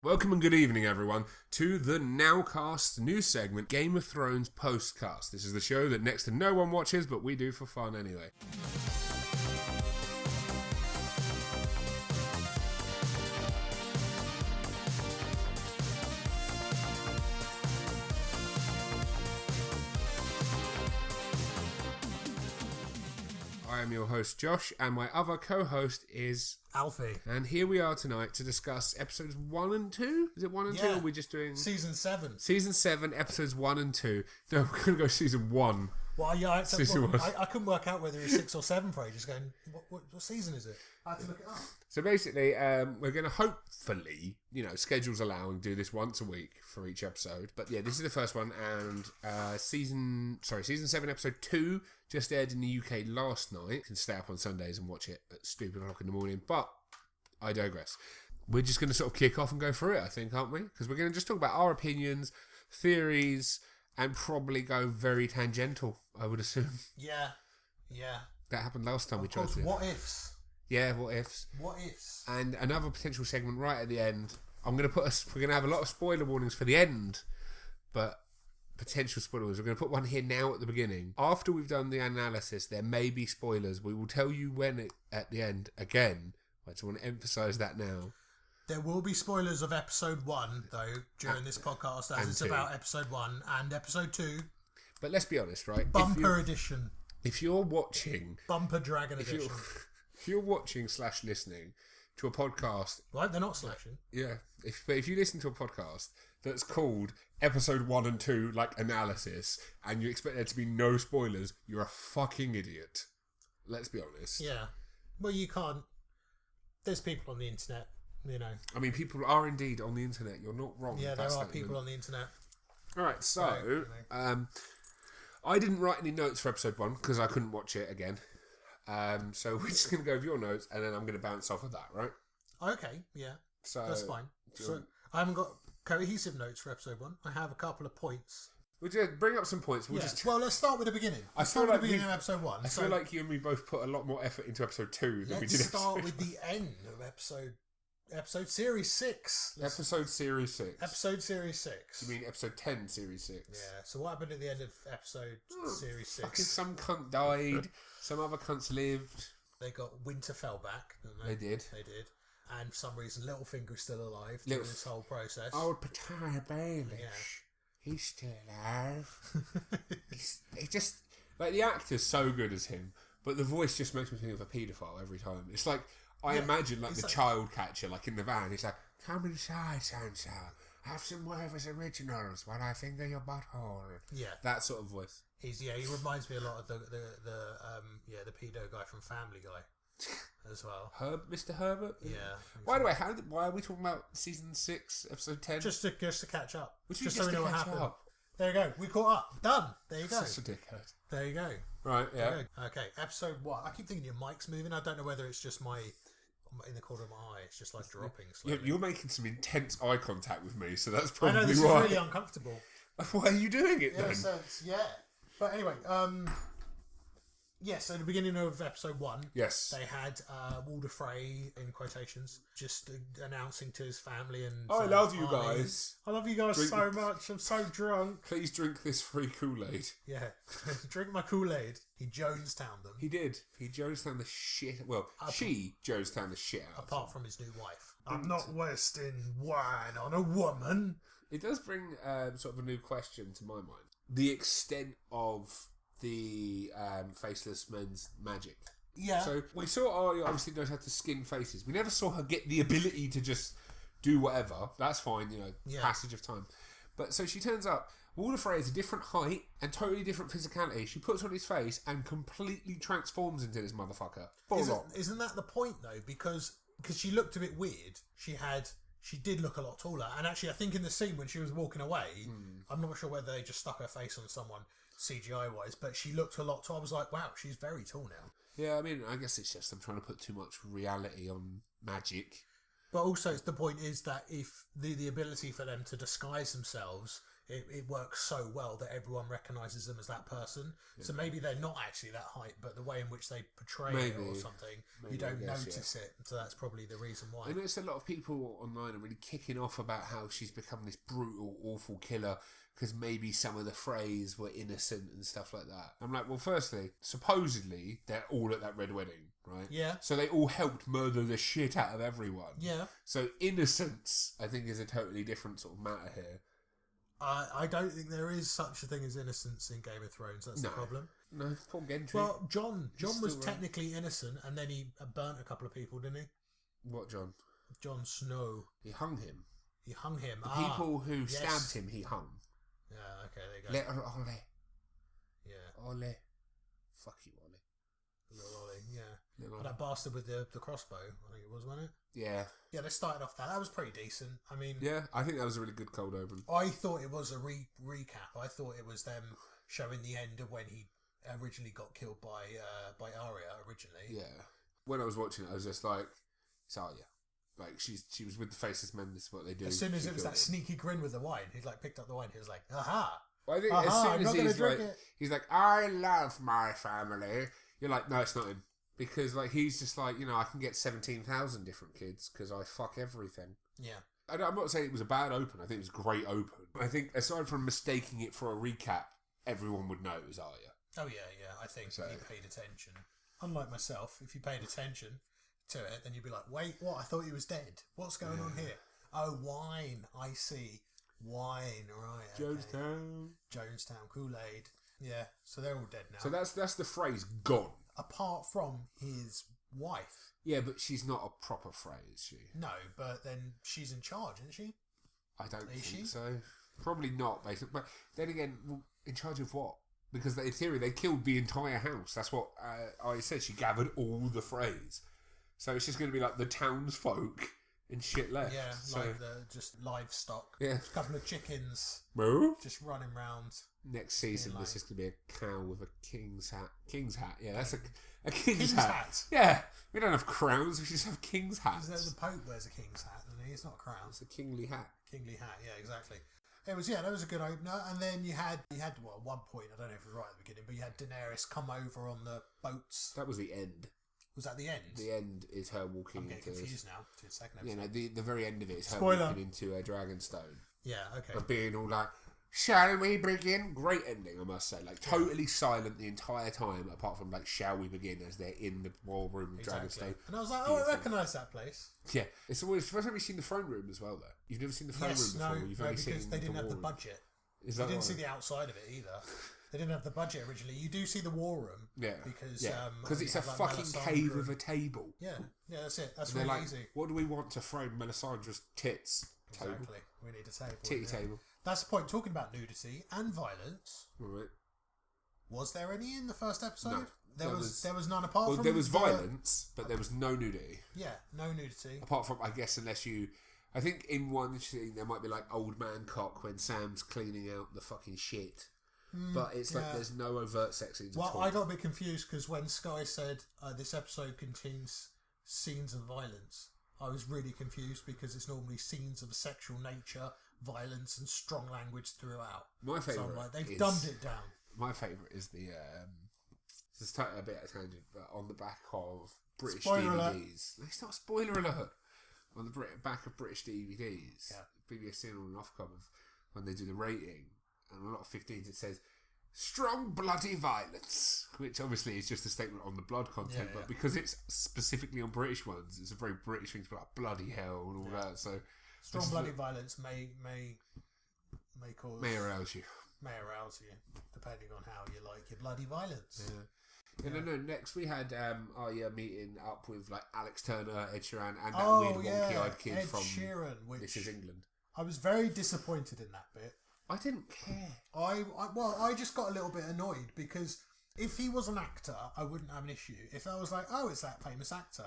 Welcome and good evening, everyone, to the NOWCast new segment, Game of Thrones Postcast. This is the show that next to no one watches, but we do for fun anyway. I am your host, Josh, and my other co-host is Alfie. And here we are tonight to discuss episodes 1 and 2. Is it 1 and 2, or are we just doing... Season 7. Season 7, episodes 1 and 2. No, we're going to go season 1. Well, yeah, Season 1. I couldn't work out whether it was 6 or 7 for ages, going, what season is it? I had to look it up. So basically, we're going to hopefully, schedules allowing, do this once a week for each episode. But yeah, this is the first one, and season 7, episode 2 just aired in the UK last night. You can stay up on Sundays and watch it at stupid o'clock in the morning, but I digress. We're just going to sort of kick off and go through it, I think, aren't we? Because we're going to just talk about our opinions, theories, and probably go very tangential, I would assume. Yeah. That happened last time we tried to. What ifs? Yeah, what ifs. What ifs? And another potential segment right at the end. We're going to have a lot of spoiler warnings for the end, but potential spoilers. We're going to put one here now at the beginning. After we've done the analysis, there may be spoilers. We will tell you when at the end again. I just want to emphasise that now. There will be spoilers of episode 1, though, during this podcast, as it's about episode 1 and episode 2. But let's be honest, right? Bumper edition. If you're watching... Bumper Dragon edition. If you're watching / listening to a podcast... Right, they're not slashing. Yeah. If you listen to a podcast that's called episode 1 and 2, like analysis, and you expect there to be no spoilers, you're a fucking idiot. Let's be honest. Yeah. Well, you can't... There's people on the internet, I mean, people are indeed on the internet. You're not wrong. Yeah, there are people on the internet. All right, so I didn't write any notes for episode 1 because I couldn't watch it again. So we're just going to go over your notes, and then I'm going to bounce off of that, right? Okay, yeah. So that's fine. So I haven't got cohesive notes for episode 1. I have a couple of points. We'll just bring up some points. Well, let's start with the beginning. Let's start with the beginning of episode 1. I feel like you and me both put a lot more effort into episode 2 than we did. Let's start with the end of episode series 6. Episode series 6. Episode series 6. You mean episode 10 series 6? Yeah. So what happened at the end of episode series 6? Fucking some cunt died. Some other cunts lived. They got Winterfell back. They did. And for some reason, Littlefinger's still alive through this whole process. Old Patara Baelish. Yeah. He's still alive. He just... Like, the actor's so good as him, but the voice just makes me think of a paedophile every time. It's like... I imagine like the child catcher, like in the van. He's like, "Come inside, Sansa. Have some Werther's originals while I finger your butthole." Yeah, that sort of voice. He reminds me a lot of the pedo guy from Family Guy, as well. Mr. Herbert. Yeah. By the way, why are we talking about season 6, episode 10? Just to catch up. Just so we know what happened. There you go. We caught up. Done. There you go. Such a dickhead. There you go. Right. Yeah. Okay. Episode 1. I keep thinking your mic's moving. I don't know whether it's just in the corner of my eye. It's just like dropping slowly. You're making some intense eye contact with me, so that's probably why. I know this is really uncomfortable. Why are you doing it then? In a sense, yeah. But anyway, so the beginning of episode 1, yes, they had Walder Frey, in quotations, just announcing to his family and I love you guys. I love you guys so much. I'm so drunk. Please drink this free Kool-Aid. Yeah, drink my Kool-Aid. He Jonestowned them. He did. He Jonestowned the shit. Well, she Jonestowned the shit out. Apart from his new wife. I'm not wasting wine on a woman. It does bring sort of a new question to my mind. The extent of the faceless men's magic. Yeah. So we saw Arya obviously knows how to skin faces. We never saw her get the ability to just do whatever. That's fine, passage of time. But so she turns up. Walder Frey is a different height and totally different physicality. She puts on his face and completely transforms into this motherfucker. Isn't that the point though? Because she looked a bit weird. She did look a lot taller. And actually, I think in the scene when she was walking away, I'm not sure whether they just stuck her face on someone CGI-wise, but she looked a lot taller. I was like, wow, she's very tall now. Yeah, I mean, I guess it's just them trying to put too much reality on magic. But also, the point is that if the ability for them to disguise themselves it works so well that everyone recognises them as that person. Yeah. So maybe they're not actually that height, but the way in which they portray it or something, you don't notice it. So that's probably the reason why. I noticed a lot of people online are really kicking off about how she's become this brutal, awful killer because maybe some of the Freys were innocent and stuff like that. I'm like, well, firstly, supposedly they're all at that red wedding, right? Yeah. So they all helped murder the shit out of everyone. Yeah. So innocence, I think, is a totally different sort of matter here. I don't think there is such a thing as innocence in Game of Thrones. That's the problem. No, Paul Gentry. Well, John was technically innocent, and then he burnt a couple of people, didn't he? What John? Jon Snow. He hung him. He hung him. The people who stabbed him, he hung. Yeah, okay, there you go. Little Ollie. Yeah. Ollie. Fuck you, Ollie. Little Ollie, yeah. But that bastard with the crossbow, I think it was, wasn't it? Yeah. Yeah, they started off that. That was pretty decent. I mean... Yeah, I think that was a really good cold open. I thought it was a recap. I thought it was them showing the end of when he originally got killed by Arya, originally. Yeah. When I was watching it, I was just like, it's Arya. Like, she was with the faceless men, this is what they do. As soon as it was that sneaky grin with the wine, he like picked up the wine, he was like, aha! Well, I think as soon as he's like, I love my family. You're like, no, it's not him. Because like he's just like, I can get 17,000 different kids because I fuck everything. Yeah. I'm not saying it was a bad open. I think it was a great open. I think aside from mistaking it for a recap, everyone would know it was Arya. Oh yeah. I think if you paid attention. Unlike myself, if you paid attention to it, then you'd be like, wait, what? I thought he was dead. What's going on here? Oh, wine. I see. Wine, right. Jonestown. Okay. Jonestown, Kool-Aid. Yeah, so they're all dead now. So that's the phrase gone. Apart from his wife. Yeah, but she's not a proper Frey, is she? No, but then she's in charge, isn't she? I don't think so. Probably not, basically. But then again, in charge of what? Because in theory, they killed the entire house. That's what I said. She gathered all the Freys. So it's just going to be like the townsfolk and shit left. Yeah, so, like just livestock. Yeah. A couple of chickens. Moo? Just running around. Next season, this is going to be a cow with a king's hat. King's hat, yeah, that's a king's, king's hat. Yeah, we don't have crowns, we just have king's hats. The Pope wears a king's hat, doesn't he? It's not a crown. It's a kingly hat. Kingly hat, yeah, exactly. It was, that was a good opener. And then you had at one point, I don't know if it was right at the beginning, but you had Daenerys come over on the boats. That was the end. Was that the end? The end is her walking I'm getting confused now to the second episode. The very end of it is her walking into a Dragonstone. Yeah, okay. But being all like, shall we begin? Great ending, I must say. Like, totally silent the entire time, apart from, like, shall we begin, as they're in the war room of Dragonstone. And I was like, I recognise that place. Yeah. It's always the first time you've seen the throne room as well, though. You've never seen the throne room before. You've only seen because they didn't have the budget. Is that you didn't see the outside of it either. They didn't have the budget originally. You do see the war room. Yeah. Because it's a fucking cave with a table. Yeah. Yeah, that's it. That's really like, easy. What do we want to frame Melisandre's tits? Table. Exactly. We need a table. Titty table. That's the point. Talking about nudity and violence. Right. Was there any in the first episode? No. There was none apart from... Well, there was violence, but there was no nudity. Yeah, no nudity. Apart from, I guess, unless you... I think in one scene there might be like old man cock when Sam's cleaning out the fucking shit. But it's like there's no overt sex scenes at all. I got a bit confused because when Sky said this episode contains scenes of violence, I was really confused because it's normally scenes of a sexual nature, violence and strong language throughout. My favourite so I'm like, they've dumbed it down. My favourite is the... just a bit of a tangent, but on the back of British spoiler DVDs. Alert. It's not a spoiler alert. On the back of British DVDs, BBC on and off cover, when they do the rating, and a lot of 15s, it says strong bloody violence, which obviously is just a statement on the blood content, but because it's specifically on British ones, it's a very British thing to be like bloody hell and all that. So strong bloody violence may cause arouse you, depending on how you like your bloody violence. No. Next we had Arya meeting up with like Alex Turner, Ed Sheeran, and that weird wonky-eyed kid from Sheeran, This Is England. I was very disappointed in that bit. I didn't care. I just got a little bit annoyed because if he was an actor, I wouldn't have an issue. If I was like, oh, it's that famous actor,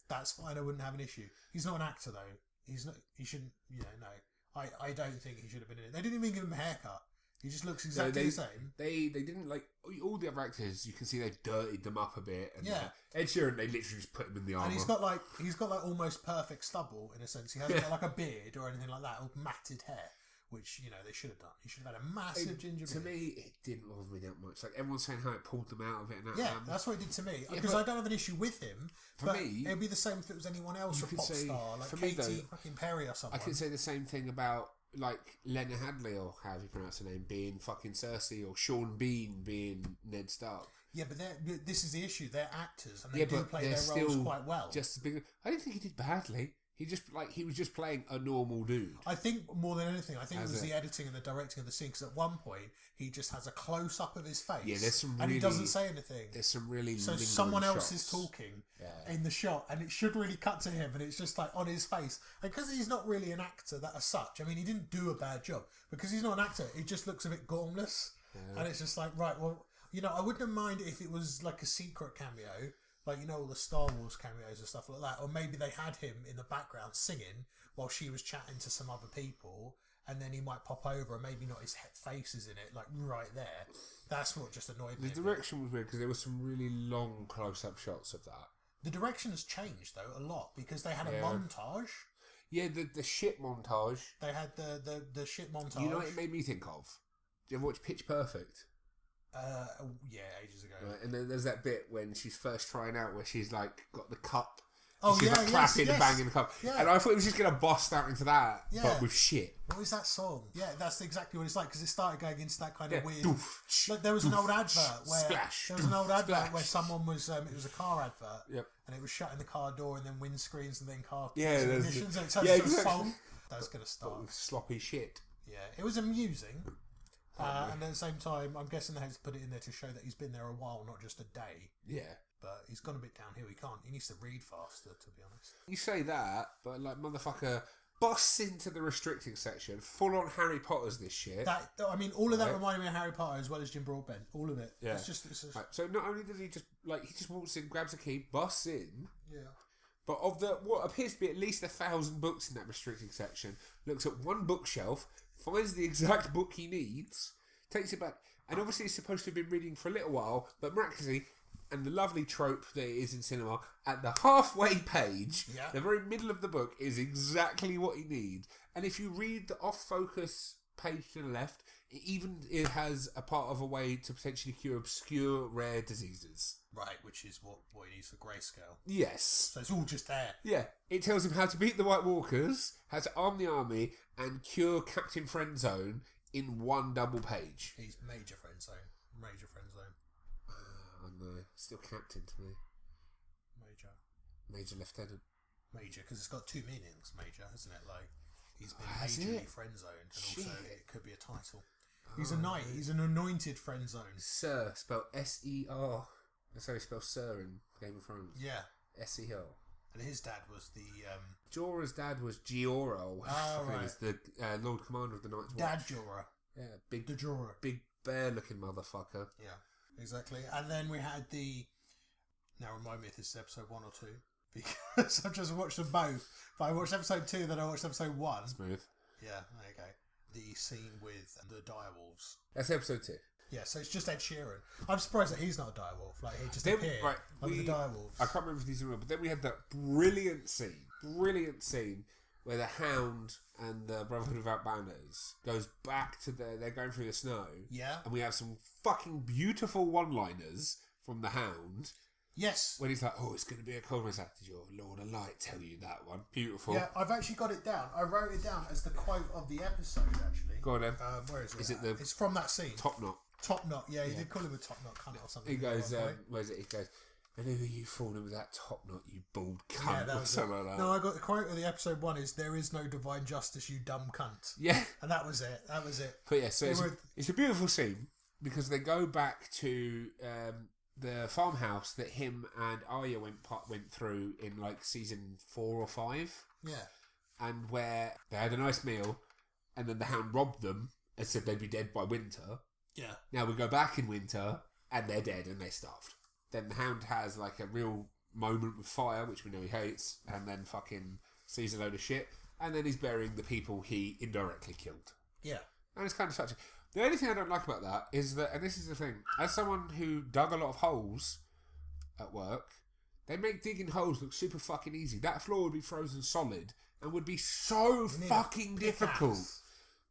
that's fine. I wouldn't have an issue. He's not an actor though. He's not. He shouldn't. No. I don't think he should have been in it. They didn't even give him a haircut. He just looks exactly the same. They didn't like all the other actors. You can see they've dirtied them up a bit. And Ed Sheeran, they literally just put him in the armour. And he's got like almost perfect stubble in a sense. He hasn't got like a beard or anything like that, or matted hair. which, you know, they should have done. He should have had a massive ginger beard. To me, it didn't bother me that much. Like, everyone's saying how it pulled them out of it. And yeah, that's what it did to me. Yeah, Because I don't have an issue with him. For but me, it'd be the same if it was anyone else, a pop star, like for Katy me, though, fucking Perry or someone. I could say the same thing about, like, Lena Hadley, or however you pronounce her name, being fucking Cersei, or Sean Bean being Ned Stark. Yeah, but this is the issue. They're actors, and they do play their roles quite well. Just as big. I didn't think he did badly. He was just playing a normal dude. I think more than anything, it was the editing and the directing of the scene. Because at one point, he just has a close up of his face. Yeah, there's some and he doesn't say anything. There's some really so someone else is shots. talking in the shot, and it should really cut to him, and it's just like on his face. And because he's not really an actor that as such, I mean, he didn't do a bad job because he's not an actor. He just looks a bit gormless, and it's just like, right, well, you know, I wouldn't mind if it was like a secret cameo. Like, you know, all the Star Wars cameos and stuff like that. Or maybe they had him in the background singing while she was chatting to some other people. And then he might pop over and maybe not his face is in it, like right there. That's what just annoyed me. The direction was weird because there were some really long close-up shots of that. The direction has changed, though, a lot. Because they had a montage. Yeah, the shit montage. They had the shit montage. You know what it made me think of? Did you ever watch Pitch Perfect? Yeah, ages ago. Right, and then there's that bit when she's first trying out where she's like got the cup. Oh, she's like clapping and banging the cup. Yeah. And I thought it was just going to bust out into that, but with shit. What is that song? Yeah, that's exactly what it's like because it started going into that kind of weird. Doof, like there was an old advert where splash, there was an old advert splash. where someone was. It was a car advert. Yep. And it was shutting the car door and then windscreens and then car exactly. ignitions. And it turns into a song. That was going to start. With sloppy shit. Yeah, it was amusing. And at the same time, I'm guessing they had to put it in there to show that he's been there a while, not just a day. Yeah. But he's gone a bit downhill. He needs to read faster, to be honest. You say that, but like motherfucker busts into the restricting section, full on Harry Potter's this shit. All of that reminded me of Harry Potter as well as Jim Broadbent. All of it. Yeah. It's just Right, so not only does he just walks in, grabs a key, busts in. Yeah. But of the what appears to be at least 1,000 books in that restricting section, looks at one bookshelf, finds the exact book he needs, takes it back, and obviously he's supposed to have been reading for a little while, but miraculously, and the lovely trope that it is in cinema, at the halfway page, the very middle of the book is exactly what he needs. And if you read the off-focus page to the left, it has a part of a way to potentially cure obscure rare diseases. Right, which is what he needs for grayscale. Yes. So it's all just there. Yeah. It tells him how to beat the White Walkers, how to arm the army, and cure Captain Friendzone in one double page. He's major friend zone. Major friend zone. I know. Still Captain to me. Major Lieutenant. Major, because it's got two meanings, major, hasn't it? Like, he's been majorly friend zoned, and also it could be a title. He's a knight. He's an anointed friend zone. Sir, spelled S-E-R. That's how you spell Sir in Game of Thrones. Yeah. S-E-R. And his dad was the... Jorah's dad was Giora. Right. He was the Lord Commander of the Night's Watch. Dad Jorah. Yeah, big... The Jorah. Big bear-looking motherfucker. Yeah, exactly. And then we had the... Now remind me if this is episode 1 or 2. Because I've just watched them both. But I watched episode 2, then I watched episode 1. Smooth. Yeah, there you go. The scene with the direwolves. That's episode 2. Yeah, so it's just Ed Sheeran. I'm surprised that he's not a direwolf. Like, he just appeared under the direwolves. I can't remember if these are real, but then we had that brilliant scene where the Hound and the Brotherhood of Outbounders goes back to they're going through the snow. Yeah. And we have some fucking beautiful one-liners from the Hound. Yes. When he's like, oh, it's going to be a cold one. He's like, did your Lord of Light tell you that one? Beautiful. Yeah, I've actually got it down. I wrote it down as the quote of the episode, actually. Go on, then. Where is it? Is it It's from that scene. Top Knot. Top Knot, yeah. He did call him a top knot cunt or something. He goes, where is it? He goes, I knew you fallen with that top knot, you bald cunt, or something like that. No, I got the quote of the episode 1 is, there is no divine justice, you dumb cunt. Yeah. And that was it. But yeah, so it's a beautiful scene because they go back to the farmhouse that him and Arya went through in like season 4 or 5. Yeah. And where they had a nice meal and then the Hound robbed them and said they'd be dead by winter. Yeah. Now we go back in winter and they're dead and they're starved. Then the Hound has like a real moment with fire, which we know he hates, and then fucking sees a load of shit, and then he's burying the people he indirectly killed. Yeah. And it's kind of touching. The only thing I don't like about that is that, and this is the thing, as someone who dug a lot of holes at work, they make digging holes look super fucking easy. That floor would be frozen solid and would be so fucking difficult.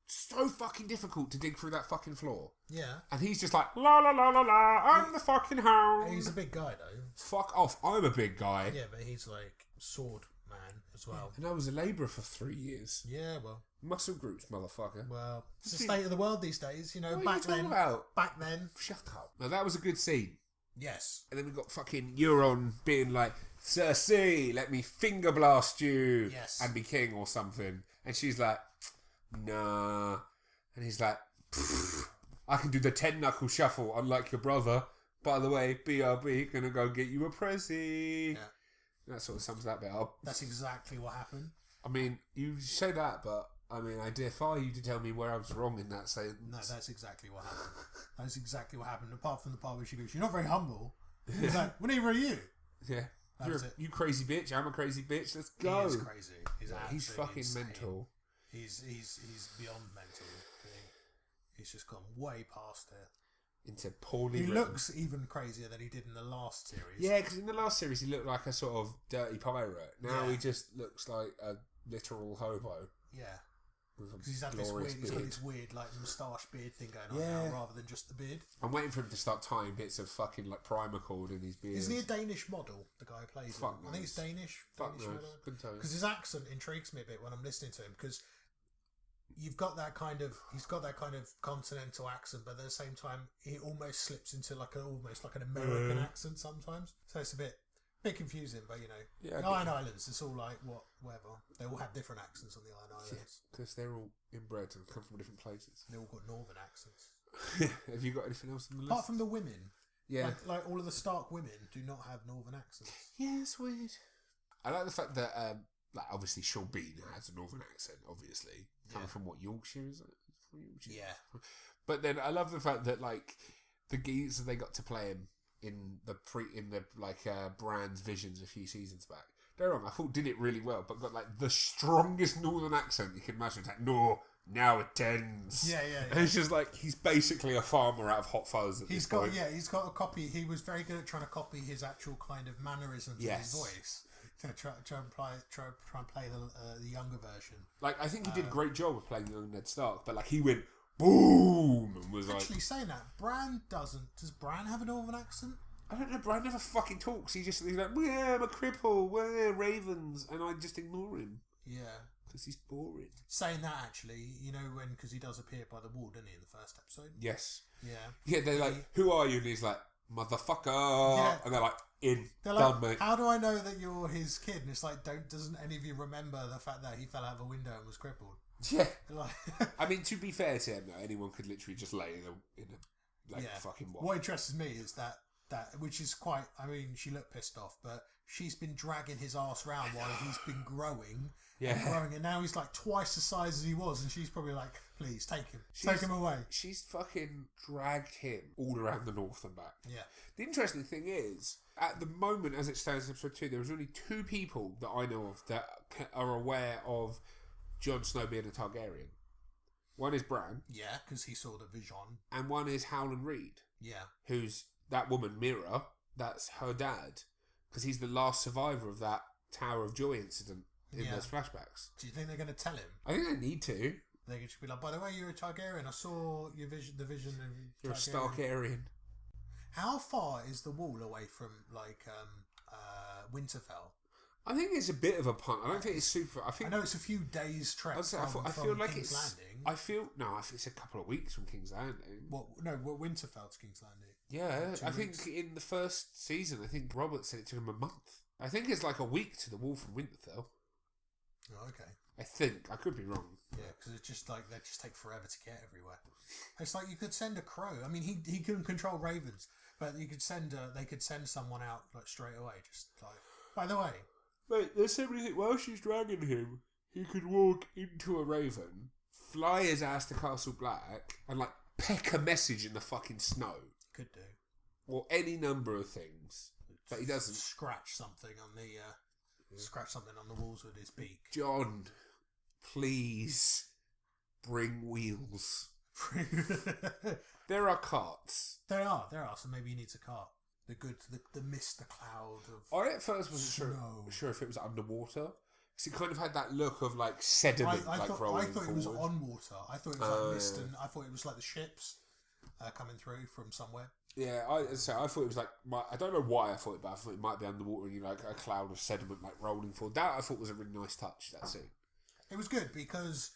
so fucking difficult to dig through that fucking floor. Yeah. And he's just like, la la la la la, I'm the fucking hound. He's a big guy, though. Fuck off, I'm a big guy. Yeah, but he's like sword man as well. And I was a labourer for 3 years. Yeah, well. Muscle groups, motherfucker. Well, it's the state of the world these days, you know. What back are you talking then, about? back then. Shut up. Now that was a good scene. Yes. And then we got fucking Euron being like, Cersei, let me finger blast you. Yes. And be king or something. And she's like, nah. And he's like, I can do the 10 knuckle shuffle unlike your brother. By the way, BRB, gonna go get you a prezi. Yeah. That sort of sums that bit up. That's exactly what happened. I mean, you say that, but I mean, I defy you to tell me where I was wrong in that sentence. No, that's exactly what happened. That's exactly what happened. Apart from the part where she goes, "You're not very humble." He's like, "Well, neither are you." Yeah. That was it. You crazy bitch. I'm a crazy bitch. Let's go. He is crazy. He's fucking insane. mental. He's beyond mental. He's just gone way past it. Into poorly He written. looks even crazier than he did in the last series. Yeah, because in the last series he looked like a sort of dirty pirate. Now Yeah. he just looks like a literal hobo. Yeah. With a Because he's got this glorious beard. weird like moustache beard thing going on Yeah. now, rather than just the beard. I'm waiting for him to start tying bits of fucking like Primacord in his beard. Isn't he a Danish model? The guy who plays Fuck him? I think he's Danish. Fuck Danish knows. model. Couldn't tell you. Because his accent intrigues me a bit when I'm listening to him. Because you've got that kind of, he's got that kind of continental accent, but at the same time, he almost slips into like almost like an American accent sometimes. So it's a bit confusing, but you know, Yeah, the Iron Islands, it's all like whatever. They all have different accents on the Iron Islands. Because they're all inbred and come from different places. They all got northern accents. Have you got anything else on the list? Apart from the women, Yeah. like all of the Stark women do not have northern accents. Yeah, it's weird. I like the fact that, like, obviously Sean Bean has a northern accent, obviously. Coming from what, Yorkshire, is it? From Yorkshire? Yeah. But then I love the fact that, like, the geezer they got to play him in the Brand's Visions a few seasons back. Don't get me wrong, I thought did it really well, but got, like, the strongest northern accent you can imagine. It's like, no, now it ends. Yeah. And it's just like, he's basically a farmer out of Hot Fuzz at this point. He's got a copy. He was very good at trying to copy his actual kind of mannerisms in his voice. To try and play the younger version. Like, I think he did a great job of playing young Ned Stark, but like he went boom and was Actually, saying that, Bran doesn't. Does Bran have a northern accent? I don't know, Bran never fucking talks. He's like, yeah, I'm a cripple, we're ravens, and I just ignore him. Yeah. Because he's boring. Saying that, actually, you know, because he does appear by the wall, doesn't he, in the first episode? Yes. Yeah. Yeah, they're like, who are you? And he's like, motherfucker. Yeah. And they're like, They're done, like, mate. how do I know that you're his kid? And it's like, doesn't any of you remember the fact that he fell out of a window and was crippled? Yeah. Like, I mean, to be fair to him, though, anyone could literally just lay in a fucking wall. What interests me is that, which is quite, I mean, she looked pissed off, but she's been dragging his ass round while he's been growing. Yeah. And growing, and now he's like twice the size as he was, and she's probably like, please, take him away. She's fucking dragged him all around the north and back. Yeah. The interesting thing is, at the moment, as it stands in episode 2, there was only 2 people that I know of that are aware of Jon Snow being a Targaryen. One is Bran. Yeah, because he saw the vision. And one is Howland Reed. Yeah. Who's that woman, Mira, that's her dad. Because he's the last survivor of that Tower of Joy incident in those flashbacks. Do you think they're going to tell him? I think they need to. They could just be like, by the way, you're a Targaryen. I saw your the vision of You're a Targaryen. Starkarian. How far is the wall away from, like, Winterfell? I think it's a bit of a punt. I don't think it's super. I know it's a few days trek from feel like King's it's. Landing. I think it's a couple of weeks from King's Landing. Winterfell to King's Landing. Yeah, I think weeks. in the first season, I think Robert said it took him a month. I think it's like a week to the wall from Winterfell. Oh, okay. I think. I could be wrong. Yeah, because it's just like they just take forever to get everywhere. It's like you could send a crow. I mean, he can control ravens, but you could they could send someone out like straight away. Just like, by the way, Mate, there's so many things. While she's dragging him, he could walk into a raven, fly his ass to Castle Black, and like peck a message in the fucking snow. Could do. Or any number of things. But he doesn't. Scratch something on the walls with his beak. John, please bring wheels. There are carts. There are. So maybe he needs a cart. The mist, the cloud of. I at first wasn't snow. sure if it was underwater, So it kind of had that look of like sediment, I thought rolling it was forward. on water. I thought it was like mist, and I thought it was like the ships coming through from somewhere. Yeah, I thought it was like I don't know why I thought it, but I thought it might be underwater and like a cloud of sediment like rolling forward. That I thought was a really nice touch. That scene. It was good because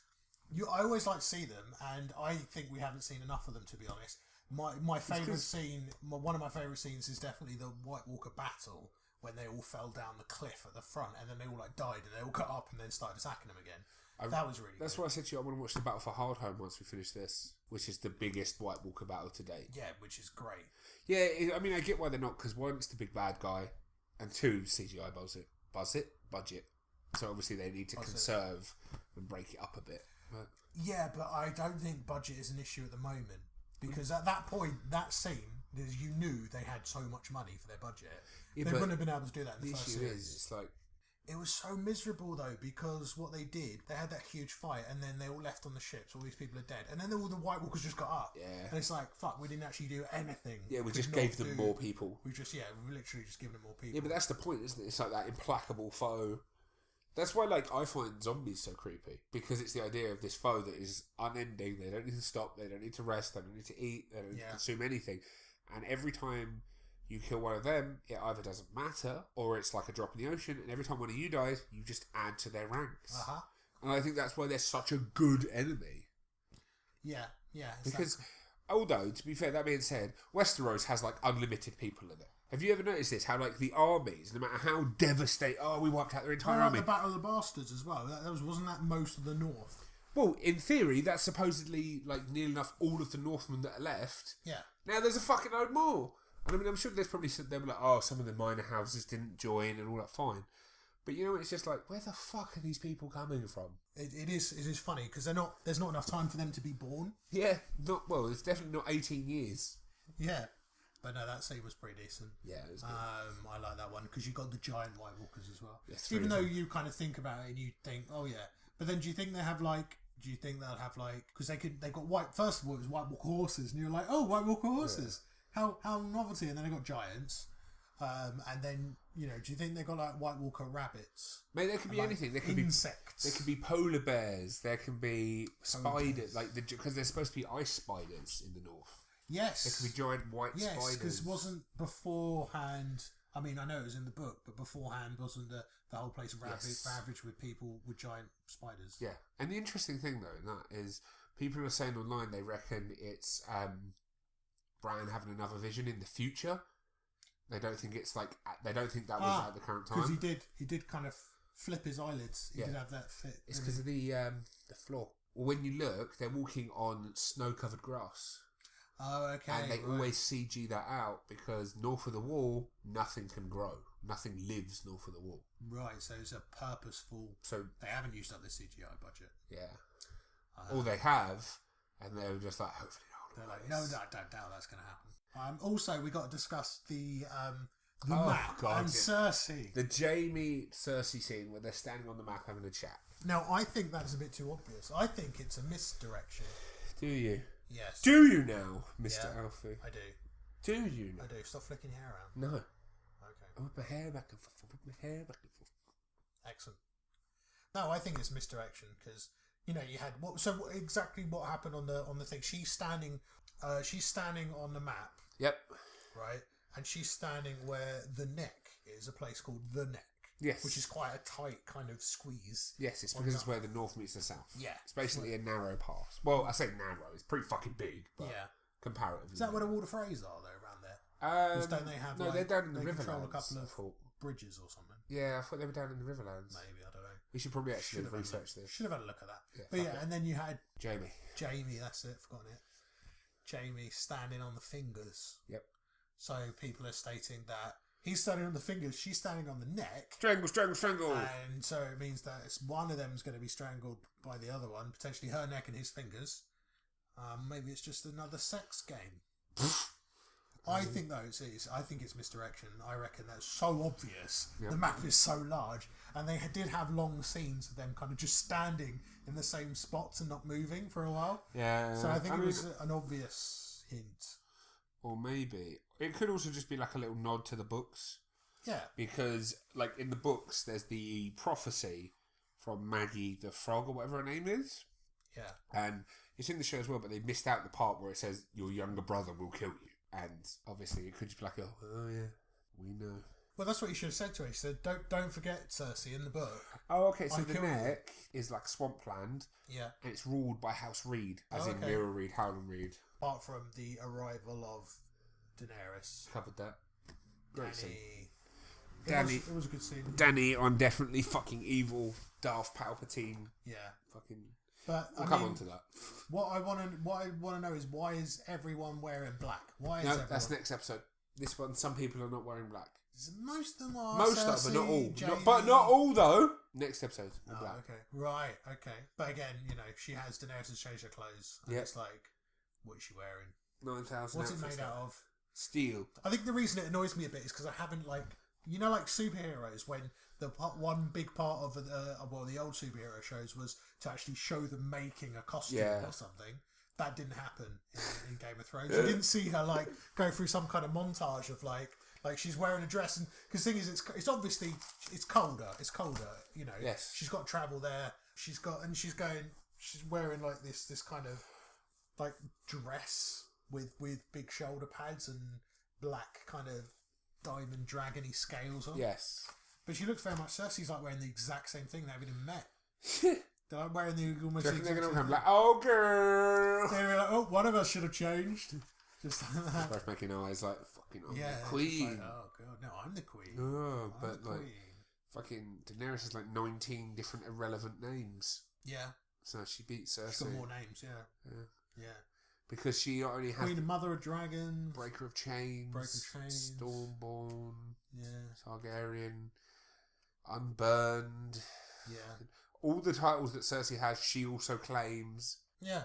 I always like to see them, and I think we haven't seen enough of them, to be honest. My favourite scene, one of my favourite scenes, is definitely the White Walker battle when they all fell down the cliff at the front, and then they all like died, and they all got up and then started attacking them again. That was really. That's good. why I said to you I want to watch the Battle for Hardhome once we finish this, which is the biggest White Walker battle to date. Yeah, which is great. Yeah, I mean I get why they're not, because one, it's the big bad guy, and two, CGI budget. So obviously they need to conserve and break it up a bit. But... Yeah, but I don't think budget is an issue at the moment, because at that point, that scene, you knew they had so much money for their budget. Yeah, they wouldn't have been able to do that in the first issue series. is, it's like... It was so miserable though, because what they did, they had that huge fight, and then they all left on the ships. All these people are dead, and then all the White Walkers just got up. Yeah, and it's like, fuck, we didn't actually do anything. Yeah, we just gave them more people. We literally just given them more people. Yeah, but that's the point, isn't it? It's like that implacable foe. That's why, like, I find zombies so creepy, because it's the idea of this foe that is unending. They don't need to stop. They don't need to rest. They don't need to eat. They don't need to consume anything. And every time you kill one of them, it either doesn't matter or it's like a drop in the ocean. And every time one of you dies, you just add to their ranks. And I think that's why they're such a good enemy. Yeah. Because, although, to be fair, that being said, Westeros has like unlimited people in it. Have you ever noticed this? How like the armies, no matter how devastating, we wiped out their entire army. The Battle of the Bastards as well. Wasn't that most of the North? Well, in theory, that's supposedly like near enough all of the Northmen that are left. Yeah. Now there's a fucking load more. And I mean, I'm sure there's probably some, they were like, some of the minor houses didn't join and all that, fine. But you know, it's just like, where the fuck are these people coming from? It is funny because there's not enough time for them to be born. Yeah, it's definitely not 18 years. Yeah. But no, that scene was pretty decent. Yeah, it was good. I like that one because you got the giant White Walkers as well. Yes, even though you kind of think about it and you think, oh yeah, but then do you think they'll have like? Because they got white. First of all, it was White Walker horses, and you're like, oh, White Walker horses. Yeah. How novelty, and then they got giants. And then, do you think they got like White Walker rabbits? Mate, there could be anything. There could insects. There could be polar bears. There can be spiders, because there's supposed to be ice spiders in the north. Yes. There could be giant white spiders. Yes, because wasn't beforehand... I mean, I know it was in the book, but beforehand wasn't the whole place ravaged with people with giant spiders? Yeah. And the interesting thing, though, in that is people are saying online they reckon it's Bran having another vision in the future. They don't think it's like... They don't think that was at the current time. Because he did kind of flip his eyelids. He did have that fit. It's because of the floor. Well, when you look, they're walking on snow-covered grass. Oh, okay. And they always CG that out because north of the wall, nothing can grow. Nothing lives north of the wall. Right, so it's a purposeful... So they haven't used up the CGI budget. Yeah. Or they have, and they're just like, hopefully they're like, no, I don't doubt that's going to happen. Also, we got to discuss the map and Cersei. The Jaime-Cersei scene where they're standing on the map having a chat. Now, I think that's a bit too obvious. I think it's a misdirection. Do you? Yes. Do you now, Mr. Alfie? I do. Do you now? I do. Stop flicking your hair around. No. Okay. I whip my hair back and forth. Excellent. No, I think it's misdirection because you had exactly what happened on the thing. She's standing on the map. Yep. Right, and she's standing where the neck is, a place called the Neck. Yes. Which is quite a tight kind of squeeze. Yes, it's because it's where the north meets the south. Yeah. It's basically a narrow pass. Well, I say narrow. It's pretty fucking big, but comparatively. Is that where the Water Freys are, though, around there? Don't they have, no, they're down in the Riverlands. Control a couple of bridges or something. Yeah, I thought they were down in the Riverlands. Maybe, I don't know. We should probably actually research this. Should have had a look at that. Yeah, but and then you had... Jamie, that's it, forgotten it. Jamie standing on the fingers. Yep. So people are stating that he's standing on the fingers, she's standing on the neck. Strangle. And so it means that one of them is going to be strangled by the other one, potentially her neck and his fingers. Maybe it's just another sex game. I think, though, I think it's misdirection. I reckon that's so obvious. Yep. The map is so large. And they did have long scenes of them kind of just standing in the same spots and not moving for a while. Yeah. So I think it was an obvious hint. Or maybe it could also just be like a little nod to the books. Yeah. Because, like, in the books, there's the prophecy from Maggie the Frog or whatever her name is. Yeah. And it's in the show as well, but they missed out the part where it says your younger brother will kill you. And obviously it could just be like, oh yeah, we know. Well, that's what you should have said to her. He said, don't forget Cersei in the book. Oh, okay, so the neck is like swampland. Yeah. And it's ruled by House Reed, as in Mira Reed, Howland Reed. Apart from the arrival of Daenerys. Covered that. Great scene. It was a good scene. Danny on definitely fucking evil Darth Palpatine. Yeah. Fucking... But we'll come on to that. What I want to know is, why is everyone wearing black? Why is everyone... that's next episode. This one, some people are not wearing black. Most of them are. Most of them, but not all. But not all, though. Next episode, black. Okay. Right, okay. But again, Daenerys has changed her clothes. And it's like, what is she wearing? 9,000 What's it made out of? Steel. I think the reason it annoys me a bit is because I haven't, like superheroes, when one big part of the old superhero shows was to actually show them making a costume or something. That didn't happen in Game of Thrones. You didn't see her like go through some kind of montage of like she's wearing a dress, and because the thing is, it's obviously it's colder. Yes. She's got to travel there. She's wearing like this kind of like dress with big shoulder pads and black kind of diamond dragony scales on. Yes. But she looks very much. Cersei's like wearing the exact same thing. They haven't even met. They're like wearing the almost. Do you reckon they're going to come like, oh girl? They're like, oh, one of us should have changed. Just like that. Both making eyes like, fucking, I'm the queen. queen. Like, oh god, no, I'm the queen. Oh, I'm but the like, queen. fucking Daenerys has like 19 different irrelevant names. Yeah. So she beats Cersei. She's got more names. Yeah. Because she not only has Queen and Mother of Dragons, Breaker of Chains, Stormborn, Targaryen, Unburned. Yeah. All the titles that Cersei has, she also claims. Yeah.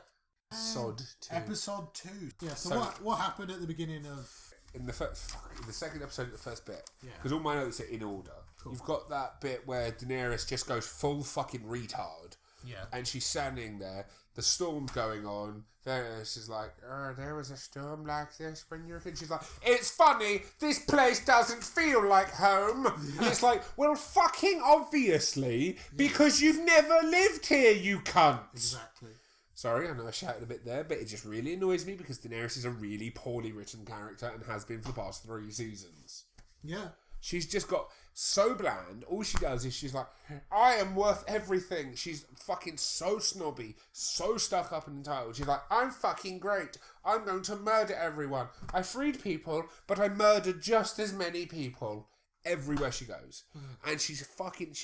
Sod 2. Episode 2. Yeah. So what happened at the beginning of? In the second episode, the first bit. Yeah. Because all my notes are in order. Cool. You've got that bit where Daenerys just goes full fucking retard. Yeah. And she's standing there. The storm's going on. Daenerys is like, there was a storm like this when you were a kid. She's like, it's funny, this place doesn't feel like home. And it's like, well, fucking obviously, because you've never lived here, you cunt. Exactly. Sorry, I know I shouted a bit there, but it just really annoys me because Daenerys is a really poorly written character and has been for the past 3 seasons. Yeah. She's just got so bland. All she does is she's like, I am worth everything. She's fucking so snobby, so stuck up and entitled. She's like, I'm fucking great. I'm going to murder everyone. I freed people, but I murdered just as many people everywhere she goes. And she's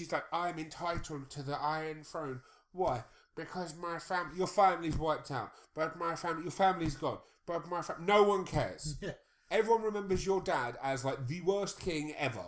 like, I'm entitled to the Iron Throne. Why? Because your family's wiped out. But your family's gone. But no one cares. Yeah. Everyone remembers your dad as like the worst king ever.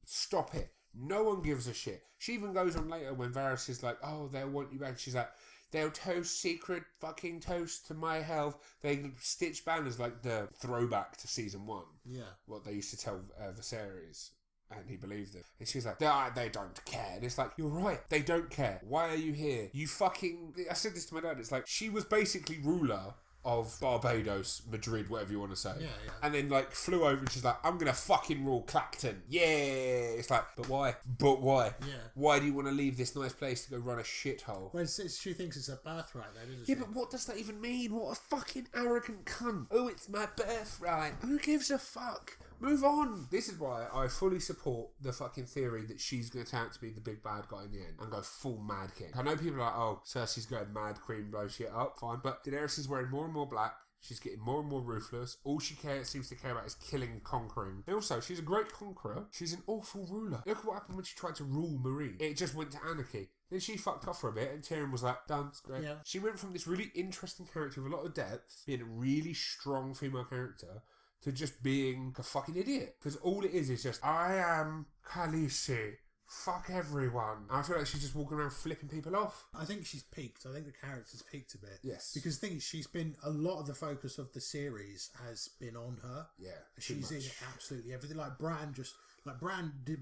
Stop it. No one gives a shit. She even goes on later when Varys is like, oh, they'll want you back. She's like, they'll toast secret fucking toast to my health. They stitch banners like the throwback to season 1. Yeah. What they used to tell Viserys. And he believed it. And she's like, they don't care. And it's like, you're right. They don't care. Why are you here? You fucking... I said this to my dad. It's like, she was basically ruler of Barbados, Madrid, whatever you want to say. Yeah. And then, like, flew over and she's like, I'm going to fucking rule Clacton. Yeah. It's like, but why? Yeah. Why do you want to leave this nice place to go run a shithole? Well, she thinks it's a birthright, though, doesn't she? Yeah, but what does that even mean? What a fucking arrogant cunt. Oh, it's my birthright. Who gives a fuck? Move on. This is why I fully support the fucking theory that she's going to turn out to be the big bad guy in the end and go full Mad King. I know people are like, oh, Cersei's going Mad Queen, blow shit up. Fine. But Daenerys is wearing more and more black. She's getting more and more ruthless. All she seems to care about is killing and conquering. And also, she's a great conqueror. She's an awful ruler. Look at what happened when she tried to rule Marine. It just went to anarchy. Then she fucked off for a bit and Tyrion was like, done, it's great. Yeah. She went from this really interesting character with a lot of depth, being a really strong female character, to just being a fucking idiot. Because all it is just, I am Khaleesi. Fuck everyone. I feel like she's just walking around flipping people off. I think she's peaked. I think the character's peaked a bit. Yes. Because the thing is, she's been, a lot of the focus of the series has been on her. Yeah. She's in absolutely everything. Like Bran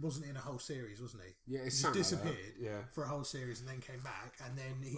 wasn't in a whole series, wasn't he? Yeah, it's he just disappeared like for a whole series and then came back. And then he